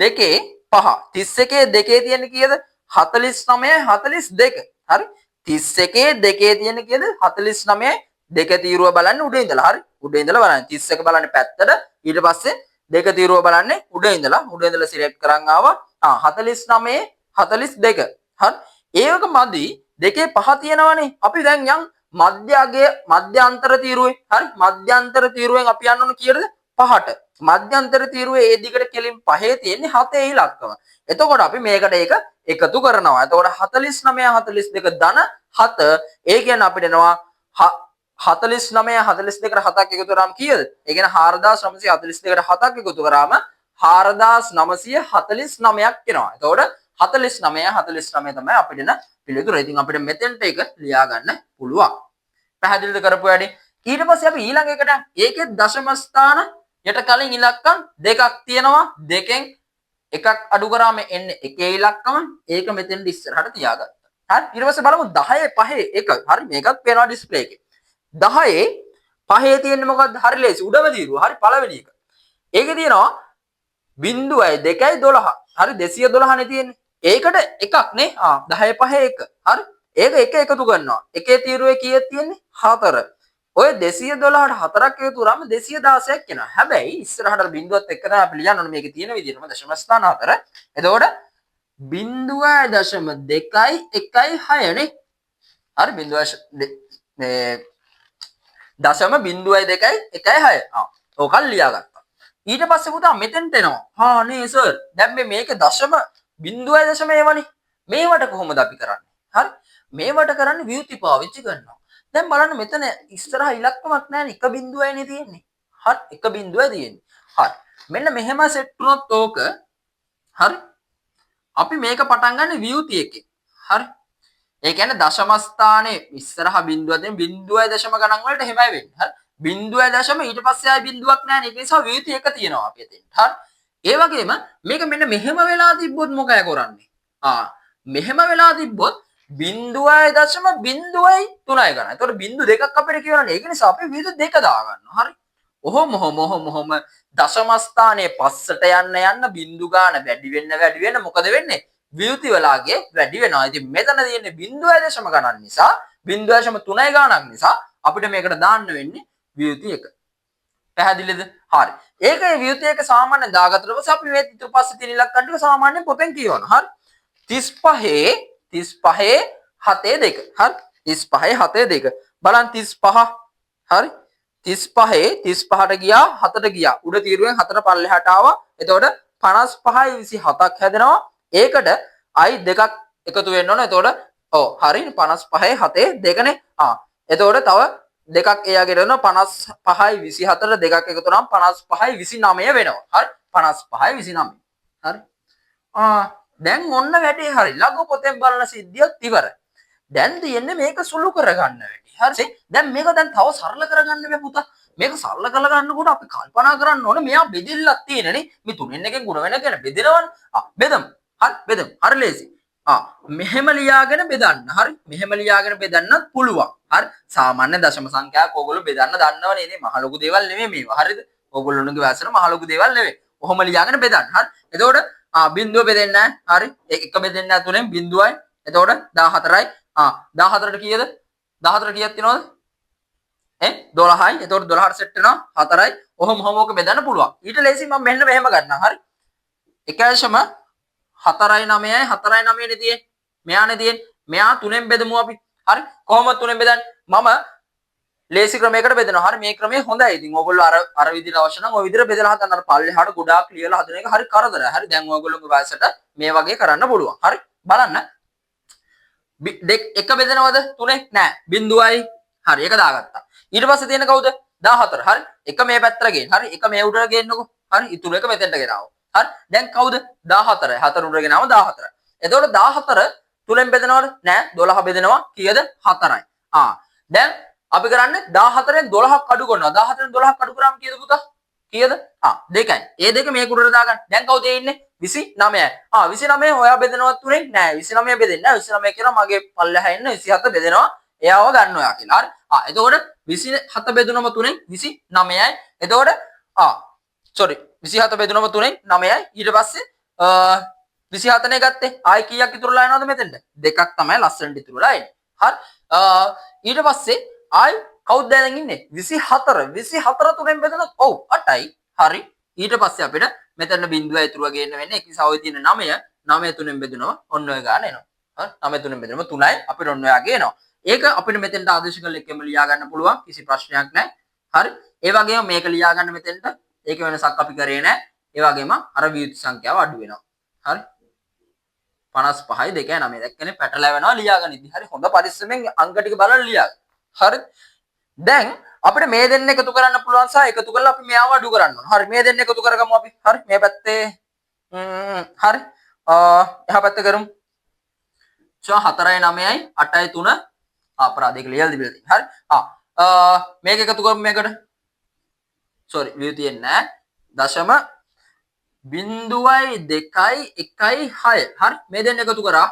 2 5 31 2 තියෙන්නේ කීයද 49 42 හරි 31 2 තියෙන්නේ කීයද 49 දෙක තීරුව බලන්න උඩ ඉඳලා හරි උඩ ඉඳලා බලන්න 31 බලන්න පැත්තට ඊට පස්සේ දෙක තීරුව බලන්නේ උඩ ඉඳලා සිලෙක්ට් කරන් ආවා 49 42 හරි ඒක මදි දෙකේ පහ තියෙනවනේ අපි දැන් යන් මධ්‍යගයේ මධ්‍යන්තර තීරුවේ හරි මධ්‍යන්තර තීරුවෙන් අපි යන්න ඕන කීයද පහට මධ්‍යන්තර තීරුවේ ඒ දිගට කෙලින් පහේ තියෙන්නේ 7 ඉලක්කම එතකොට අපි මේකට ඒක එකතු කරනවා එතකොට 49 42 ධන 7 ඒ කියන්නේ අපිට එනවා 49 42කට 7ක් එකතු කරාම කීයද? ඒ කියන්නේ 4942කට 7ක් එකතු කරාම 4949ක් එනවා. එතකොට 49 49 තමයි අපිට එන පිළිතුර. ඉතින් අපිට මෙතෙන්ට එක ලියා ගන්න පුළුවන්. පැහැදිලිද කරපු වැඩි? ඊට පස්සේ අපි ඊළඟ එකට ඒකේ දශම ස්ථාන යට කලින් ඉලක්කම් දෙකක් තියෙනවා. දෙකෙන් එකක් අඩු කරාම එන්නේ එකේ ඉලක්කම. ඒක මෙතෙන්ට ඉස්සරහට තියාගත්තා. හරි ඊට පස්සේ බලමු 10 5 1. හරි මේකත් පේනවා ඩිස්ප්ලේ එකේ. 10 පහේ තියෙන්නේ මොකද්ද? හරි ලේසි. උඩම තීරුව. හරි පළවෙනි එක. ඒකේ තියෙනවා 0.2 12. හරි 212 නේ තියෙන්නේ. ඒකට එකක් නේ. 10 5 1. හරි. ඒක එක එකතු කරනවා. එකේ තීරුවේ කීයක් තියෙන්නේ? 4. ඔය 212ට 4ක් එකතු කරාම 216ක් එනවා. හැබැයි ඉස්සරහට බිඳුවත් එක්ක තමයි අපි ලියන්න ඕනේ මේකේ තියෙන විදිහටම දශම ස්ථාන 4. එතකොට 0.2 1.6 නේ. හරි 0.2 මේ දශම 0.2 ඕකල් ලියාගත්තා. ඊට පස්සේ පුතා මෙතෙන්ට එනවා. නේ සර්. දැන් මේකේ දශම 0.1 වනේ. මේවට කොහොමද අපි කරන්නේ? හරි. මේවට කරන්නේ ව්‍යුති පාවිච්චි කරනවා. දැන් බලන්න මෙතන ඉස්සරහා ඉලක්කමක් නැහැ නේ. 1 බිඳුවයිනේ තියෙන්නේ. හරි. 1 බිඳුවයි තියෙන්නේ. හරි. මෙන්න මෙහෙම සෙට් වුණොත් ඕක හරි. අපි මේක පටන් ගන්න ව්‍යුති එකේ. හරි. ඒ කියන්නේ දශම ස්ථානයේ ඉස්සරහා බිඳුව දෙන 0.0 ගණන් වලට එහෙමයි වෙන්නේ. හරි. 0.0 ඊට පස්සේ ආයි බිඳුවක් නැහැ නේ. ඒක නිසා ව්‍යුති එක තියෙනවා අපි එතෙන්. හරි. ඒ වගේම මේක මෙන්න මෙහෙම වෙලා තිබ්බොත් මොකද කරන්නේ? මෙහෙම වෙලා තිබ්බොත් 0.03යි ගන්න. එතකොට බිඳු දෙකක් අපිට කියවන්නේ. ඒක නිසා අපි ව්‍යුති දෙක දාගන්නවා. හරි. ඔහොම දශම ස්ථානයේ පස්සට යන්න බිඳු ගන්න වැඩි වෙන්න මොකද වෙන්නේ? ව්‍යුති වලගේ වැඩි වෙනවා. ඉතින් මෙතන තියෙන්නේ 0.0 ගණන් නිසා 0.3 ගණන් නිසා අපිට මේකට දාන්න වෙන්නේ ව්‍යුති එක. පැහැදිලිද? හරි. ඒකේ ව්‍යුති එක සාමාන්‍යයෙන් දාගත්තට පස්සේ අපි මේ ඊට පස්සේ තියෙන ඉලක්කම් ටික සාමාන්‍යයෙන් පොතෙන් කියවනවා. හරි. 35 7 2. හරි. 35 7 2. බලන්න 35. හරි 35ට ගියා 7ට ගියා. උඩ තීරුවෙන් 4 පල්ලෙහාට ආවා. එතකොට 55යි 27ක් හැදෙනවා. ඒකට i දෙකක් එකතු වෙන්න ඕන. එතකොට ඔව් හරි 55යි 7 දෙකනේ. එතකොට තව දෙකක් එයාගේ දෙනවා 55යි 24ට දෙකක් එකතු වුණාම 55යි 29 වෙනවා. හරි 55යි 29. හරි. දැන් ඔන්න වැඩේ හරි. ලඝු පොතෙන් බලන සිද්ධියත් ඉවරයි. දැන් තියෙන්නේ මේක සුළු කරගන්න වැඩි. හරි. දැන් මේක දැන් තව සරල කරගන්න බෑ පුතා. මේක සරල කරගන්නකොට අපි කල්පනා කරන්න ඕනේ මෙයා බෙදෙල්ලක් තියෙනනේ. මේ තුනෙන් එකෙන් ගුණ වෙන කියන බෙදෙනවනේ. බෙදමු. හරි බෙදමු. හරි ලේසි. මෙහෙම ලියාගෙන බෙදන්න. හරි. මෙහෙම ලියාගෙන බෙදන්නත් පුළුවන්. හරි. සාමාන්‍ය දශම සංඛ්‍යාවක් ඕගොල්ලෝ බෙදන්න දන්නවනේ නේ. මහ ලොකු දේවල් නෙමෙයි මේවා. හරිද? ඕගොල්ලෝගේ වයසට මහ ලොකු දේවල් නෙමෙයි. ඔහොම ලියාගෙන බෙදන්න. හරි. එතකොට බිංදුව බෙදෙන්නේ නැහැ. හරි. එක බෙදෙන්නේ නැහැ තුනෙන් බිංදුවයි. එතකොට 14යි. 14ට කීයද? 14ට කීයක් තියෙනවද? 12යි. එතකොට 12ට සෙට් වෙනවා 4යි. ඔහොම ඔක බෙදන්න පුළුවන්. ඊට ලේසි මම මෙන්න මෙහෙම ගන්නම්. හරි. 1.4යි 9යි 4යි 9නේ තියෙන්නේ. මෙයානේ තියෙන්නේ. මෙයා තුනෙන් බෙදමු අපි. හරි. කොහොමද තුනෙන් බෙදන්නේ? මම ලේසි ක්‍රමයකට බෙදනවා. හරි මේ ක්‍රමය හොඳයි. ඉතින් ඕගොල්ලෝ අර විදිහට අවශ්‍ය නම් ওই විදිහට බෙදලා හදන්න. අර පල්ලෙහාට ගොඩාක් ලියලා හදන එක හරි කරදරයි. හරි දැන් ඕගොල්ලෝගේ වයසට මේ වගේ කරන්න පුළුවන්. හරි බලන්න. එක බෙදනවද? තුනේ නෑ. බිංදුවයි. හරි ඒක දාගත්තා. ඊට පස්සේ තියෙන කවුද? 14. හරි. එක මේ පැත්තට ගේන්න. හරි. එක මේ උඩට ගේන්නකෝ. හරි. ඉතුරු එක මෙතෙන්ට ගෙනාවෝ. හරි. දැන් කවුද? 14යි. 4 උඩට ගෙනාවෝ 14. එතකොට 14 තුනෙන් බෙදනවද? නෑ. 12 බෙදනවා. කීයද? 4යි. දැන් අපි කරන්නේ 14න් 12ක් අඩු කරනවා. 14න් 12ක් අඩු කරාම කීයද පුතා? කීයද? 2යි. ඒ දෙක මේ කුඩට දාගන්න. දැන් කවුද ඉන්නේ? 29යි. 29 ඔයා බෙදනවත් තුනෙන් නෑ. 29 බෙදෙන්නේ නෑ. 29 කියලා මගේ පල්ලෙහා ඉන්න 27 බෙදෙනවා. එයාව ගන්න ඔයා කියලා. හරි. එතකොට 27 බෙදුනම තුනෙන් 29යි. එතකොට sorry 27 බෙදුනම තුනෙන් 9යි. ඊට පස්සේ 27නේ ගත්තේ. ආයි කීයක් ඉතුරුලා යනවද මෙතෙන්ද? දෙකක් තමයි ලස්සනට ඉතුරුලා එන්නේ. හරි. ඊට පස්සේ ආයි කවුද දැන් ඉන්නේ? 24. 24 තුනෙන් බෙදුනොත් ඔව් 8යි. හරි. ඊට පස්සේ අපිට මෙතන බිංදුව ඉතුරුව ගේන්න වෙන්නේ. ඒක නිසා ඔය තියෙන 9 9 තුනෙන් බෙදුනම ඔන්න ඔය ගාන එනවා. හරි. 9 තුනෙන් බෙදුනම 3යි අපිට ඔන්න ඔයා ගේනවා. ඒක අපිට මෙතෙන්ට ආදේශ කරලා එකෙම ලියා ගන්න පුළුවන්. කිසි ප්‍රශ්නයක් නැහැ. හරි. ඒ වගේම මේක ලියා ගන්න මෙතෙන්ට ඒක වෙනසක් අපි කරේ නැහැ. ඒ වගේම අර වියුත් සංඛ්‍යාව අඩු වෙනවා. හරි. 55යි 2යි 9 දැක්කනේ පැටලෙනවා ලියා ගනිද්දි. හරි. හොඳ පරිස්සමෙන් අංක ටික බලලා ලියා ගන්න. හරි. දැන් අපිට මේ දෙන්න එකතු කරන්න පුළුවන් සහ එකතු කරලා අපි මෙයාව අඩු කරන්න ඕන. හරි. මේ දෙන්න එකතු කරගමු අපි. හරි. මේ පැත්තේ හරි. එහා පැත්ත කරමු. 4යි 9යි 8යි 3 අපරාධයක ලියලා තිබිලා තියෙනවා. හරි. මේක එකතු කරමු මේකට. sorry view තියෙන්නේ නැහැ. දශම 0.2යි 1යි 6. හරි. මේ දෙන්න එකතු කරා.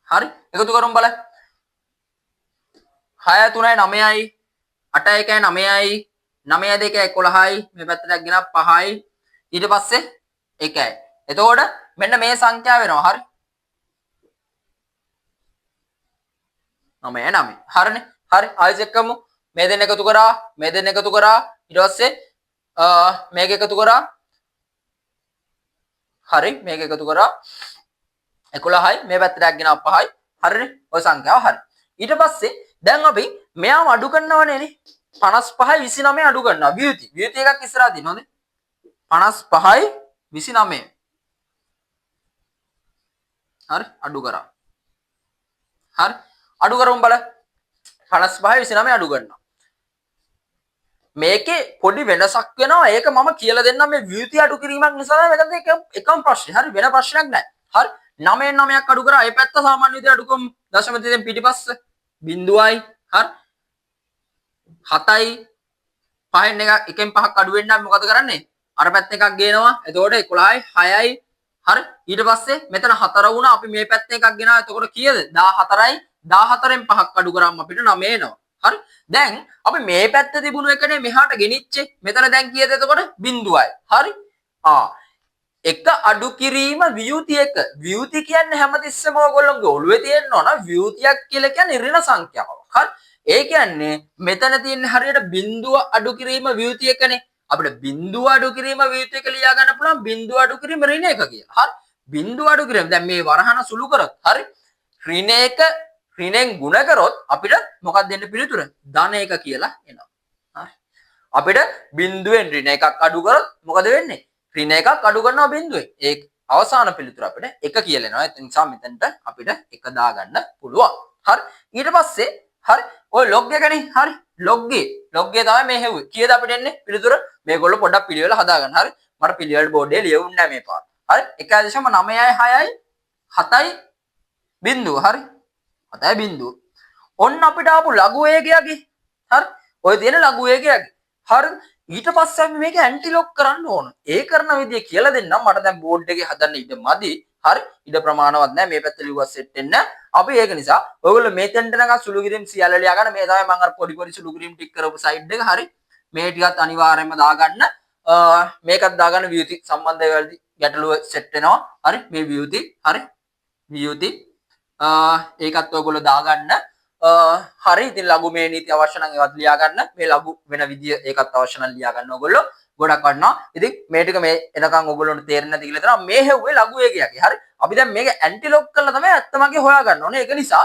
හරි. එකතු කරමු බලන්න. 6 3යි 9යි 8 1යි 9යි 9 2යි 11යි මේ පැත්තට ගෙන 5යි ඊට පස්සේ 1යි. එතකොට මෙන්න මේ සංඛ්‍යාව වෙනවා. හරි. 9 9. හරිනේ. හරි. ආයෙත් චෙක් කරමු. මේ දෙන්න එකතු කරා මේ දෙන්න එකතු කරා ඊට පස්සේ මේක එකතු කරා. හරි. මේක එකතු කරා 11යි මේ පැත්තට ගෙන 5යි. හරිනේ. ඔය සංඛ්‍යාව හරි. ඊට පස්සේ දැන් අපි මෙයාම අඩු කරනවනේ නේ 55යි 29 අඩු කරනවා වියුති එකක් ඉස්සරහා දිනනවද 55යි 29 හරි අඩු කරා හරි අඩු කරමු බලන්න 55යි 29 අඩු කරනවා මේකේ පොඩි වෙනසක් වෙනවා ඒක මම කියලා දෙන්නම් මේ වියුති අඩු කිරීමක් නිසා මෙතන එකම ප්‍රශ්නේ හරි වෙන ප්‍රශ්නයක් නැහැ හරි 9න් 9ක් අඩු කරා ඒ පැත්ත සාමාන්‍ය විදිහට අඩු කරමු දශම දෙකෙන් පිටිපස්ස බිංදුවයි හරි 7යි 5න් එකෙන් 5ක් අඩු වෙන්න මොකද කරන්නේ අර පැත්ත එකක් ගේනවා එතකොට 11යි 6යි හරි ඊට පස්සේ මෙතන 4 වුණා අපි මේ පැත්ත එකක් ගෙනාවා එතකොට කීයද 14යි 14න් 5ක් අඩු කරාම අපිට 9 එනවා හරි දැන් අපි මේ පැත්ත තිබුණු එකනේ මෙහාට ගෙනිච්චේ මෙතන දැන් කීයද එතකොට බිංදුවයි හරි එක අඩු කිරීම වියුති එක වියුති කියන්නේ හැමතිස්සෙම ඔයගොල්ලෝගේ ඔළුවේ තියෙන්න ඕන වියුතියක් කියලා කියන්නේ ඍණ සංඛ්‍යාවක් හරි ඒ කියන්නේ මෙතන තියෙන හරියට බිංදුව අඩු කිරීම වියුති එකනේ අපිට බිංදුව අඩු කිරීම වියුති එක ලියා ගන්න පුළුවන් බිංදුව අඩු කිරීම ඍණ එක කියලා හරි බිංදුව අඩු කිරීම දැන් මේ වරහන සුළු කරොත් හරි ඍණ එක ඍණෙන් ಗುಣ කරොත් අපිට මොකක්ද දෙන්න පිළිතුර? ධන 1 කියලා එනවා. හරි. අපිට බිඳුවෙන් ඍණ එකක් අඩු කරොත් මොකද වෙන්නේ? ඍණ එකක් අඩු කරනවා බිඳුවෙන්. ඒ අවසාන පිළිතුර අපිට 1 කියලා එනවා. ඒ නිසා මෙතනට අපිට 1 දාගන්න පුළුවන්. හරි. ඊට පස්සේ හරි ඔය log එකනේ. හරි. log තමයි මේ හෙව්වේ. කීයද අපිට එන්නේ? පිළිතුර මේගොල්ලෝ පොඩ්ඩක් පිළිවෙල හදාගන්න. හරි. මට පිළිවෙල බෝඩ් එකේ ලියවුන්නේ නැහැ මේ පාර. හරි. 1.966යි 7යි බිඳුව. හරි. 7යි බිඳුව. ඔන්න අපිට ආපු ලඝු වේගයගේ. හරි. ඔය තියෙන ලඝු වේගයගේ. හරි. ඊට පස්සේ අපි මේක ඇන්ටි ලොක් කරන්න ඕන. ඒ කරන විදිය කියලා දෙන්නම්. මට දැන් බෝඩ් එකේ හදන්න ඉඩ මදි. හරි. ඉඩ ප්‍රමාණවත් නැහැ. මේ පැත්තේ ලිව්වා සෙට් වෙන්න. අපි ඒක නිසා ඔයගොල්ලෝ මෙතෙන්ට නගා සුළු කිරීම සියල්ල ලියා ගන්න. මේ තමයි මම අර පොඩි සුළු කිරීම ටික කරපු සයිඩ් එක. හරි. මේ ටිකත් අනිවාර්යයෙන්ම දාගන්න. මේකත් දාගන්න ව්‍යුති සම්බන්ධය වලදී ගැටලුව සෙට් වෙනවා. හරි. මේ ව්‍යුති. හරි. ව්‍යුති ඒකත් ඔයගොල්ලෝ දාගන්න. හරි. ඉතින් ලඝු මේ නීති අවශ්‍ය නම් ඒවත් ලියා ගන්න. මේ ලඝු වෙන විදිය ඒකත් අවශ්‍ය නම් ලියා ගන්න ඔයගොල්ලෝ. ගොඩක් වටනවා. ඉතින් මේ ටික මේ එනකන් ඔයගොල්ලන්ට තේරෙන්නේ නැති කියලා හිතනවා. මේ හෙව්වේ ලඝු වේගයගේ. හරි. අපි දැන් මේක ඇන්ටි ලොක් කරලා තමයි ඇත්තමගේ හොයා ගන්න ඕනේ. ඒක නිසා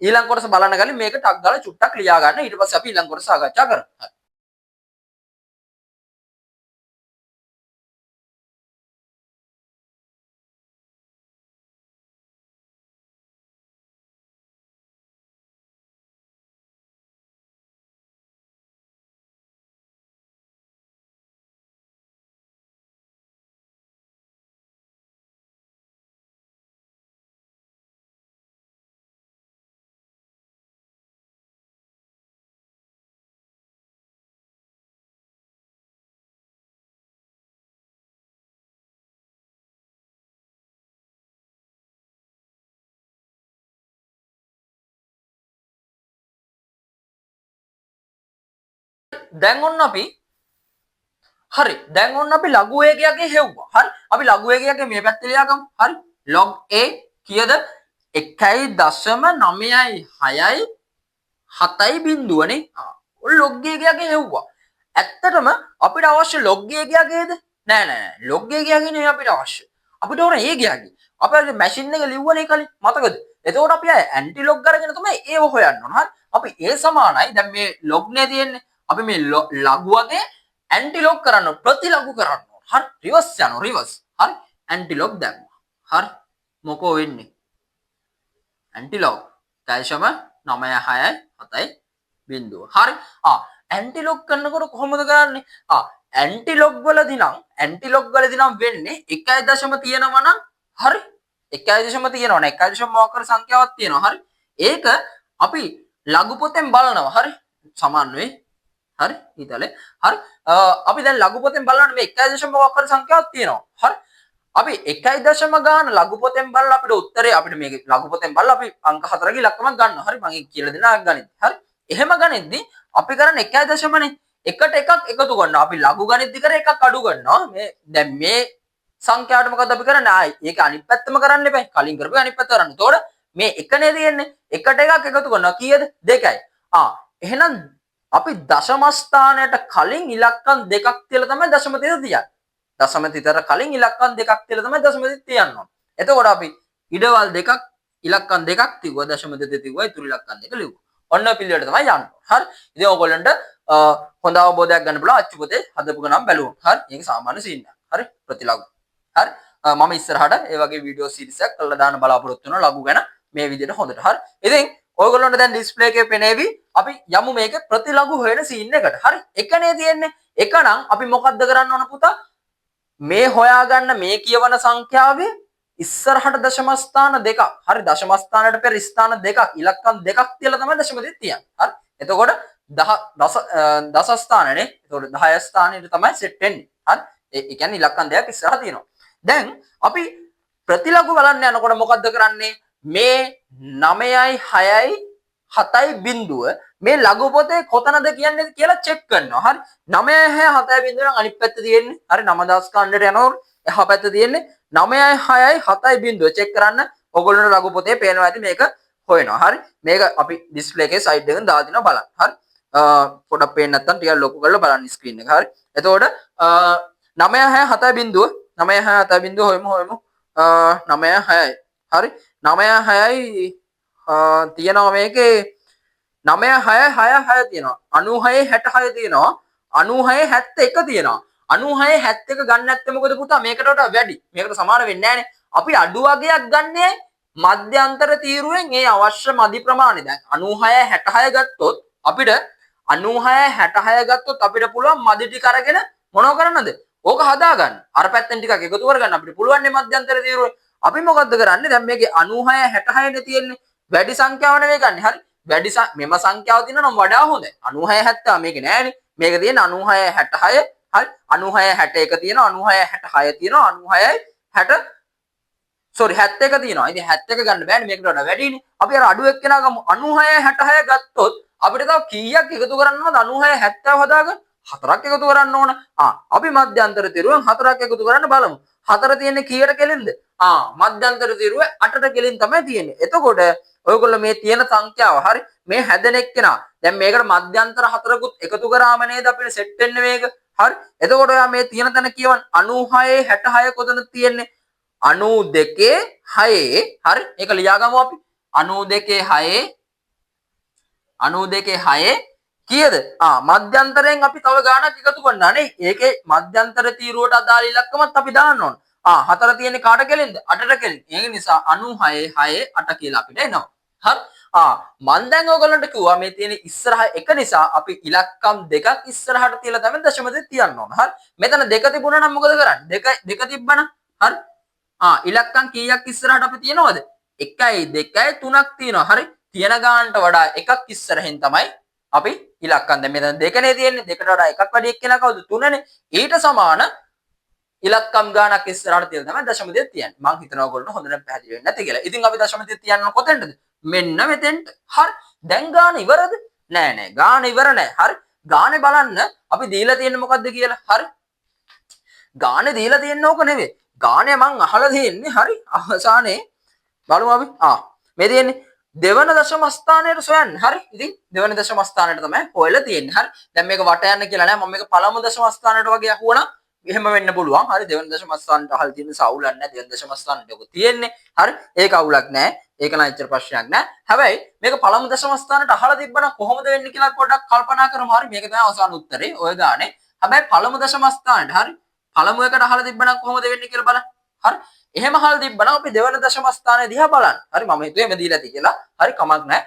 ඊළඟ කොටස බලන්න ගලින් මේක ටක් ගාලා චුට්ටක් ලියා ගන්න. ඊට පස්සේ අපි ඊළඟ කොටස සාකච්ඡා කරමු. හරි. දැන් ඔන්න අපි හරි දැන් ඔන්න අපි ලඝු වේගයගේ හෙව්වා. හරි. අපි ලඝු වේගයගේ මේ පැත්තේ ලියාගමු. හරි. log a කීයද? 1.966යි 7යි බිඳුවනේ. ඔය log වේගයගේ හෙව්වා. ඇත්තටම අපිට අවශ්‍ය log වේගයගේද? නෑ. log වේගයගේ නෙවෙයි අපිට අවශ්‍ය. අපිට ඕන වේගයගේ. අපි අර මැෂින් එක ලිව්වනේ කලින්. මතකද? එතකොට අපි ඇන්ටි log අරගෙන තමයි ඒව හොයන්න ඕන. හරි. අපි ඒ සමානයි. දැන් මේ log නේ තියෙන්නේ. අපි මේ ලඝුවගේ ඇන්ටි ලොක් කරන්න ප්‍රතිලඝු කරන්න ඕන. හරි. රිවර්ස් යනවා රිවර්ස්. හරි. ඇන්ටි ලොක් දැම්මා. හරි. මොකෝ වෙන්නේ? Anti lock. කැල්ෂියම 9.6යි 7යි බිඳුව. හරි. ඇන්ටි ලොක් කරනකොට කොහොමද කරන්නේ? ඇන්ටි ලොක් වලදී නම් වෙන්නේ 1.0 තියෙනවා නම් හරි. 1.0 තියෙනවා නේ 1.0 මොකක්ද සංඛ්‍යාවක් තියෙනවා. හරි. ඒක අපි ලඝු පොතෙන් බලනවා. හරි. සමාන වෙයි. හරි ඊතලේ හරි අපි දැන් ලඝු පොතෙන් බලන්න මේ 1.0 මොකක් හරි සංඛ්‍යාවක් තියෙනවා. හරි. අපි 1.0 ගාන ලඝු පොතෙන් බලලා අපිට උත්තරේ අපිට මේක ලඝු පොතෙන් බලලා අපි අංක 4ක ඉලක්කමක් ගන්නවා. හරි. මම ඒක කියලා දෙනවා ගණිත. හරි. එහෙම ගණිතදී අපි කරන්නේ 1.0නේ. එකට එකක් එකතු කරනවා. අපි ලඝු ගණිතදී කර එකක් අඩු කරනවා. මේ දැන් මේ සංඛ්‍යාවට මොකද අපි කරන්නේ? ඒක අනිත් පැත්තම කරන්න එපා. කලින් කරපු අනිත් පැත්ත කරන්න. එතකොට මේ එකනේ තියෙන්නේ. එකට එකක් එකතු කරනවා. කීයද? 2යි. එහෙනම් අපි දශම ස්ථානයට කලින් ඉලක්කම් දෙකක් තියලා තමයි දශම තිත තියන්නේ. දශම තිතට කලින් ඉලක්කම් දෙකක් තියලා තමයි දශම තිත තියන්න ඕන. එතකොට අපි ඉඩවල් දෙකක් ඉලක්කම් දෙකක් තියුවා දශම තිත තියුවා ඉතුරු ඉලක්කම් දෙක ලියුවා. ඔන්න පිළිවෙලට තමයි යන්න ඕන. හරි. ඉතින් ඕගොල්ලන්ට හොඳ අවබෝධයක් ගන්න පුළුවන් අච්චු පොතේ හදපු ගණන් බැලුවොත්. හරි. මේක සාමාන්‍ය සීන් එකක්. හරි. ප්‍රතිලඝු. හරි. මම ඉස්සරහට ඒ වගේ වීඩියෝ සීරීස් එකක් කරලා දාන්න බලාපොරොත්තු වෙනවා ලඝු ගැන මේ විදිහට හොඳට. හරි. ඉතින් ඔයගොල්ලන්ට දැන් ඩිස්ප්ලේ එකේ පෙනේවි අපි යමු මේක ප්‍රතිලඝු හොයන සීන් එකට. හරි. එකනේ තියෙන්නේ. එක නම් අපි මොකද්ද කරන්න ඕන පුතා? මේ හොයාගන්න මේ කියවන සංඛ්‍යාවේ ඉස්සරහට දශම ස්ථාන දෙකක්. හරි. දශම ස්ථානයට පෙර ස්ථාන දෙකක් ඉලක්කම් දෙකක් තියලා තමයි දශම දෙක තියන්නේ. හරි. එතකොට දස ස්ථානනේ. එතකොට 10 ස්ථානෙට තමයි සෙට් වෙන්නේ. හරි. ඒ කියන්නේ ඉලක්කම් දෙකක් ඉස්සරහ තියෙනවා. දැන් අපි ප්‍රතිලඝු බලන්න යනකොට මොකද්ද කරන්නේ? මේ 9යි 6යි 7යි බිඳුව මේ ලඝු පොතේ කොතනද කියන්නේ කියලා චෙක් කරනවා. හරි. 9යි 6යි 7යි බිඳුව නම් අනිත් පැත්තේ තියෙන්නේ. හරි 9000 කණ්ඩට යනකොට එහා පැත්තේ තියෙන්නේ 9යි 6යි 7යි බිඳුව චෙක් කරන්න. ඔයගොල්ලන්ට ලඝු පොතේ පේනවා ඇති මේක හොයනවා. හරි. මේක අපි ඩිස්ප්ලේ එකේ සයිඩ් එකෙන් දාලා දිනවා බලන්න. හරි. පොඩක් පේන්නේ නැත්නම් ටිකක් ලොකු කරලා බලන්න ස්ක්‍රීන් එක. හරි. එතකොට 9යි 6යි 7යි බිඳුව 9යි 6යි 7යි බිඳුව හොයමු. 9යි 6යි. හරි. 9යි 6යි තියෙනවා මේකේ 9666 තියෙනවා. 9666 තියෙනවා. 9671 තියෙනවා. 9671 ගන්න නැත්නම් මොකද පුතා? මේකට වඩා වැඩි. මේකට සමාන වෙන්නේ නැහනේ. අපි අඩු වගයක් ගන්නේ මධ්‍යන්තර තීරුවෙන් ඒ අවශ්‍ය මදි ප්‍රමාණය. දැන් 9666 ගත්තොත් අපිට 9666 ගත්තොත් අපිට පුළුවන් මදි ටික අරගෙන මොනව කරන්නද? ඕක හදාගන්න. අර පැත්තෙන් ටිකක් එකතු කරගන්න අපිට පුළුවන් නේ මධ්‍යන්තර තීරුවෙන්. අපි මොකද්ද කරන්නේ? දැන් මේකේ 9666 නේ තියෙන්නේ. වැඩි සංඛ්‍යාව නෙවෙයි ගන්න. හරි. වැඩි මෙම සංඛ්‍යාව තියෙනවා නම් වඩා හොඳයි. 96 70 මේක නෑනේ. මේක තියෙන්නේ 96 66. හරි. 96 61 තියෙනවා. 96 66 තියෙනවා. 96 60 sorry 71 තියෙනවා. ඉතින් 71 ගන්න බෑනේ. මේකට වඩා වැඩිනේ. අපි අර අඩු එක්කෙනා ගමු. 96 66 ගත්තොත් අපිට තව කීයක් එකතු කරන්න ඕනද? 96 70 හදාගන්න. හතරක් එකතු කරන්න ඕන. අපි මධ්‍යන්තර තිරුවෙන් හතරක් එකතු කරන්න බලමු. හතර තියෙන්නේ කීයට කෙලින්ද? මධ්‍යන්තර තිරුවේ 8ට කෙලින් තමයි තියෙන්නේ. එතකොට ඔයගොල්ලෝ මේ තියෙන සංඛ්‍යාව හරි මේ හැදෙන එක්කෙනා දැන් මේකට මධ්‍යන්තර හතරකුත් එකතු කරාම නේද අපිට සෙට් වෙන්නේ මේක. හරි. එතකොට ඔයා මේ තියෙන තැන කියවන්න 96 66 කොතනද තියෙන්නේ? 92 6 හරි. ඒක ලියාගමු අපි. 92 6 92 6 කීයද? මධ්‍යන්තරයෙන් අපි තව ගාණක් එකතු කරනවා නේ. ඒකේ මධ්‍යන්තර තීරුවට අදාළ ඉලක්කමත් අපි දාන්න ඕන. හතර තියෙන්නේ කාට කෙලින්ද? 8ට කෙලින්. ඒක නිසා 96 6 8 කියලා අපිට එනවා. හරි. මම දැන් ඔයගොල්ලන්ට කිව්වා මේ තියෙන ඉස්සරහ එක නිසා අපි ඉලක්කම් දෙකක් ඉස්සරහට තියලා තමයි දශම දෙක තියන්න ඕන. හරි. මෙතන දෙක තිබුණා නම් මොකද කරන්නේ? දෙක තිබ්බනම් හරි. ඉලක්කම් කීයක් ඉස්සරහට අපි තියනවද? 1යි 2යි 3ක් තියෙනවා. හරි. තියෙන ගානට වඩා එකක් ඉස්සරහින් තමයි අපි ඉලක්කම් දැන් මෙතන දෙකනේ තියෙන්නේ. දෙකට වඩා එකක් වැඩි එක්කෙනා කවුද? 3නේ. ඊට සමාන ඉලක්කම් ගානක් ඉස්සරහට තියලා තමයි දශම දෙක තියන්නේ. මම හිතනවා ඔයගොල්ලෝ හොඳට පැහැදිලි වෙන්නේ නැති කියලා. ඉතින් අපි දශම දෙක තියන්න කොතෙන්ද? මෙන්න මෙතෙන්ට. හරි. දැන් ගාන ඉවරද? නෑ. ගාන ඉවර නෑ. හරි. ගානේ බලන්න අපි දීලා තියෙන්නේ මොකද්ද කියලා. හරි. ගානේ දීලා තියෙන්නේ ඕක නෙවෙයි. ගානේ මං අහලා තියෙන්නේ හරි. අවසානයේ බලමු අපි. මේ තියෙන්නේ දෙවන දශම ස්ථානයට සොයන්න. හරි. ඉතින් දෙවන දශම ස්ථානයට තමයි හොයලා තියෙන්නේ. හරි. දැන් මේක වට යන්න කියලා නෑ. මම මේක පළමු දශම ස්ථානයට වගේ අහුවනම් එහෙම වෙන්න පුළුවන්. හරි. දෙවන දශම ස්ථානයට අහලා තියෙන සවුලක් නෑ. දෙවන දශම ස්ථානයට ඔක තියෙන්නේ. හරි. ඒක අවුලක් නෑ. ඒක නම් ඇත්තට ප්‍රශ්නයක් නෑ. හැබැයි මේක පළමු දශම ස්ථානයට අහලා තිබ්බනම් කොහොමද වෙන්නේ කියලා පොඩ්ඩක් කල්පනා කරමු. හරි. මේක තමයි අවසාන උත්තරේ. ඔය ගානේ. හැබැයි පළමු දශම ස්ථානයට හරි. පළමු එකට අහලා තිබ්බනම් කොහොමද වෙන්නේ කියලා බලන්න. හරි. එහෙම අහලා තිබ්බනම් අපි දෙවන දශම ස්ථානය දිහා බලන්න. හරි. මම හිතුවේ එමෙ දීලා ඇති කියලා. හරි කමක් නැහැ.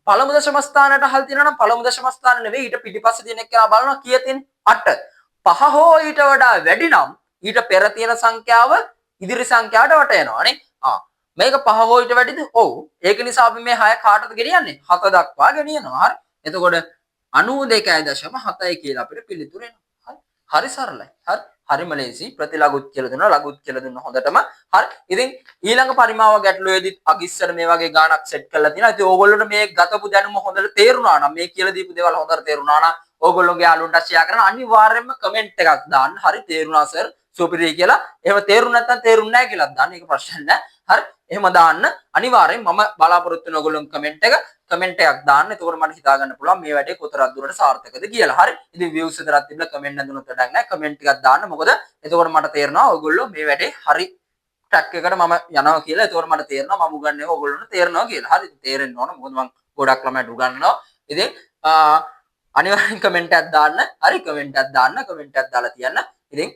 පළමු දශම ස්ථානයට අහලා තියෙනවා නම් පළමු දශම ස්ථාන නෙවෙයි ඊට පිටිපස්සේ තියෙන එක කියලා බලනවා කීය තියෙන්නේ 8. 5 හෝ ඊට වඩා වැඩි නම් ඊට පෙර තියෙන සංඛ්‍යාව ඉදිරි සංඛ්‍යාවට වට යනවා නේ. මේක 5 හෝ ඊට වැඩිද? ඔව්. ඒක නිසා අපි මේ 6 කාටද ගෙනියන්නේ? 7 දක්වා ගෙනියනවා. හරි. එතකොට 92.7 කියලා අපිට පිළිතුර එනවා. හරි. හරි සරලයි. හරි. හරිම ලේසි. ප්‍රතිලඝුත් කියලා දුන්නා, ලඝුත් කියලා දුන්නා හොඳටම. හරි. ඉතින් ඊළඟ පරිමාව ගැටලුවේදීත් අගිස්සර මේ වගේ ගාණක් සෙට් කරලා තියෙනවා. ඉතින් ඕගොල්ලොන්ට මේ ගතපු දැනුම හොඳට තේරුණා නම්, මේ කියලා දීපු දේවල් හොඳට තේරුණා නම් ඕගොල්ලෝගේ යාළුවන්ට ෂෙයා කරන්න අනිවාර්යයෙන්ම කමෙන්ට් එකක් දාන්න. හරි තේරුණා සර් සුපිරි කියලා. එහෙම තේරුණ නැත්නම් තේරුන්නේ නැහැ කියලා දාන්න. ඒක ප්‍රශ්න නැහැ. හරි. එහෙම දාන්න අනිවාර්යෙන් මම බලාපොරොත්තු වෙන ඕගොල්ලොන් කමෙන්ට් එකක් දාන්න. එතකොට මට හිතා ගන්න පුළුවන් මේ වැඩේ කොතරම් දුරට සාර්ථකද කියලා. හරි. ඉතින් views විතරක් තිබ්බලා කමෙන්ට් නැදුනොත් වැඩක් නැහැ. කමෙන්ට් එකක් දාන්න. මොකද එතකොට මට තේරෙනවා ඕගොල්ලෝ මේ වැඩේ හරි ට්‍රැක් එකට මම යනවා කියලා. එතකොට මට තේරෙනවා මම උගන්වන්නේ ඕගොල්ලොන්ට තේරෙනවා කියලා. හරි. තේරෙන්න ඕන. මොකද මම ගොඩක් ළමයිට උගන්වනවා. ඉතින් අනිවාර්යෙන් කමෙන්ට් එකක් දාන්න. හරි කමෙන්ට් එකක් දාන්න. කමෙන්ට් එකක් දාලා තියන්න. ඉතින්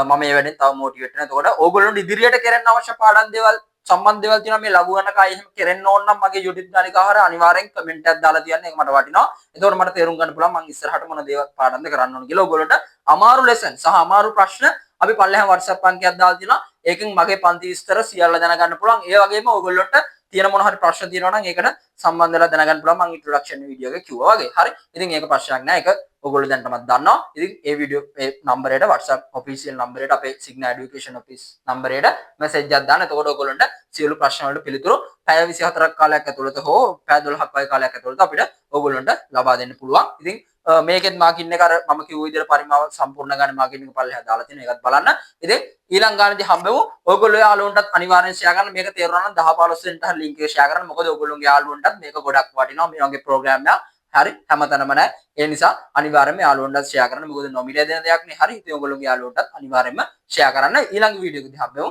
මම මේ වැඩෙන් තව මොටිවේට් වෙනවා. එතකොට ඕගොල්ලොන්ට ඉදිරියට කරන්න අවශ්‍ය පාඩම් දේවල් සම්බන්ධ දේවල් තියෙනවා මේ ලඝු වර්ණක අය එහෙම කරෙන්න ඕන නම් මගේ YouTube නාලිකාවර අනිවාර්යෙන් කමෙන්ට් එකක් දාලා තියන්න. ඒක මට වටිනවා. එතකොට මට තේරුම් ගන්න පුළුවන් මම ඉස්සරහට මොන දේවල් පාඩම්ද කරන්න ඕන කියලා. ඕගොල්ලන්ට අමාරු ලෙසන් සහ අමාරු ප්‍රශ්න අපි පල්ලෙහා WhatsApp අංකයක් දාලා තියෙනවා. ඒකෙන් මගේ පන්ති විස්තර සියල්ල දැනගන්න පුළුවන්. ඒ වගේම ඕගොල්ලොන්ට තියෙන මොන හරි ප්‍රශ්න තියෙනවා නම් ඒකට සම්බන්ධ වෙලා දැනගන්න පුළුවන්. මම ඉන්ට්‍රොඩක්ෂන් වීඩියෝ එකේ කිව්වා වගේ. හරි. ඉතින් ඒක ප්‍රශ්නයක් නෑ. ඒක ඔයගොල්ලෝ දැනටමත් දන්නවා. ඉතින් ඒ වීඩියෝ ඒ නම්බරයට WhatsApp official නම්බරයට අපේ Signa Education Office නම්බරයට මැසේජ් එකක් දාන්න. එතකොට ඔයගොල්ලන්ට සියලු ප්‍රශ්න වලට පිළිතුරු පැය 24ක් කාලයක් ඇතුළත හෝ පැය 12ක් වගේ කාලයක් ඇතුළත අපිට ඔයගොල්ලන්ට ලබා දෙන්න පුළුවන්. ඉතින් මේකෙත් මාකින් එක අර මම කිව්ව විදිහට පරිමාව සම්පූර්ණ ගන්න මාකින් එක පල්ලෙහා දාලා තියෙන එකත් බලන්න. ඉතින් ඊළඟ ගානේදී හම්බෙමු. ඔයගොල්ලෝ යාළුවන්ටත් අනිවාර්යෙන් ෂෙයා කරන්න. මේක තේරුණා නම් 10 15 වෙනිට හරි link එක ෂෙයා කරන්න. මොකද ඔයගොල්ලෝගේ යාළුවන්ටත් මේක ගොඩක් වටිනවා. මේ වගේ ප්‍රෝග්‍රෑම් එකක්. හරි හැමතැනම නැහැ. ඒ නිසා අනිවාර්යයෙන්ම යාළුවන්ටත් ෂෙයා කරන්න. මොකද නොමිලේ දෙන දෙයක් නේ. හරි. ඉතින් ඔයගොල්ලෝගේ යාළුවන්ටත් අනිවාර්යයෙන්ම ෂෙයා කරන්න. ඊළඟ වීඩියෝ එකදී හම්බෙමු.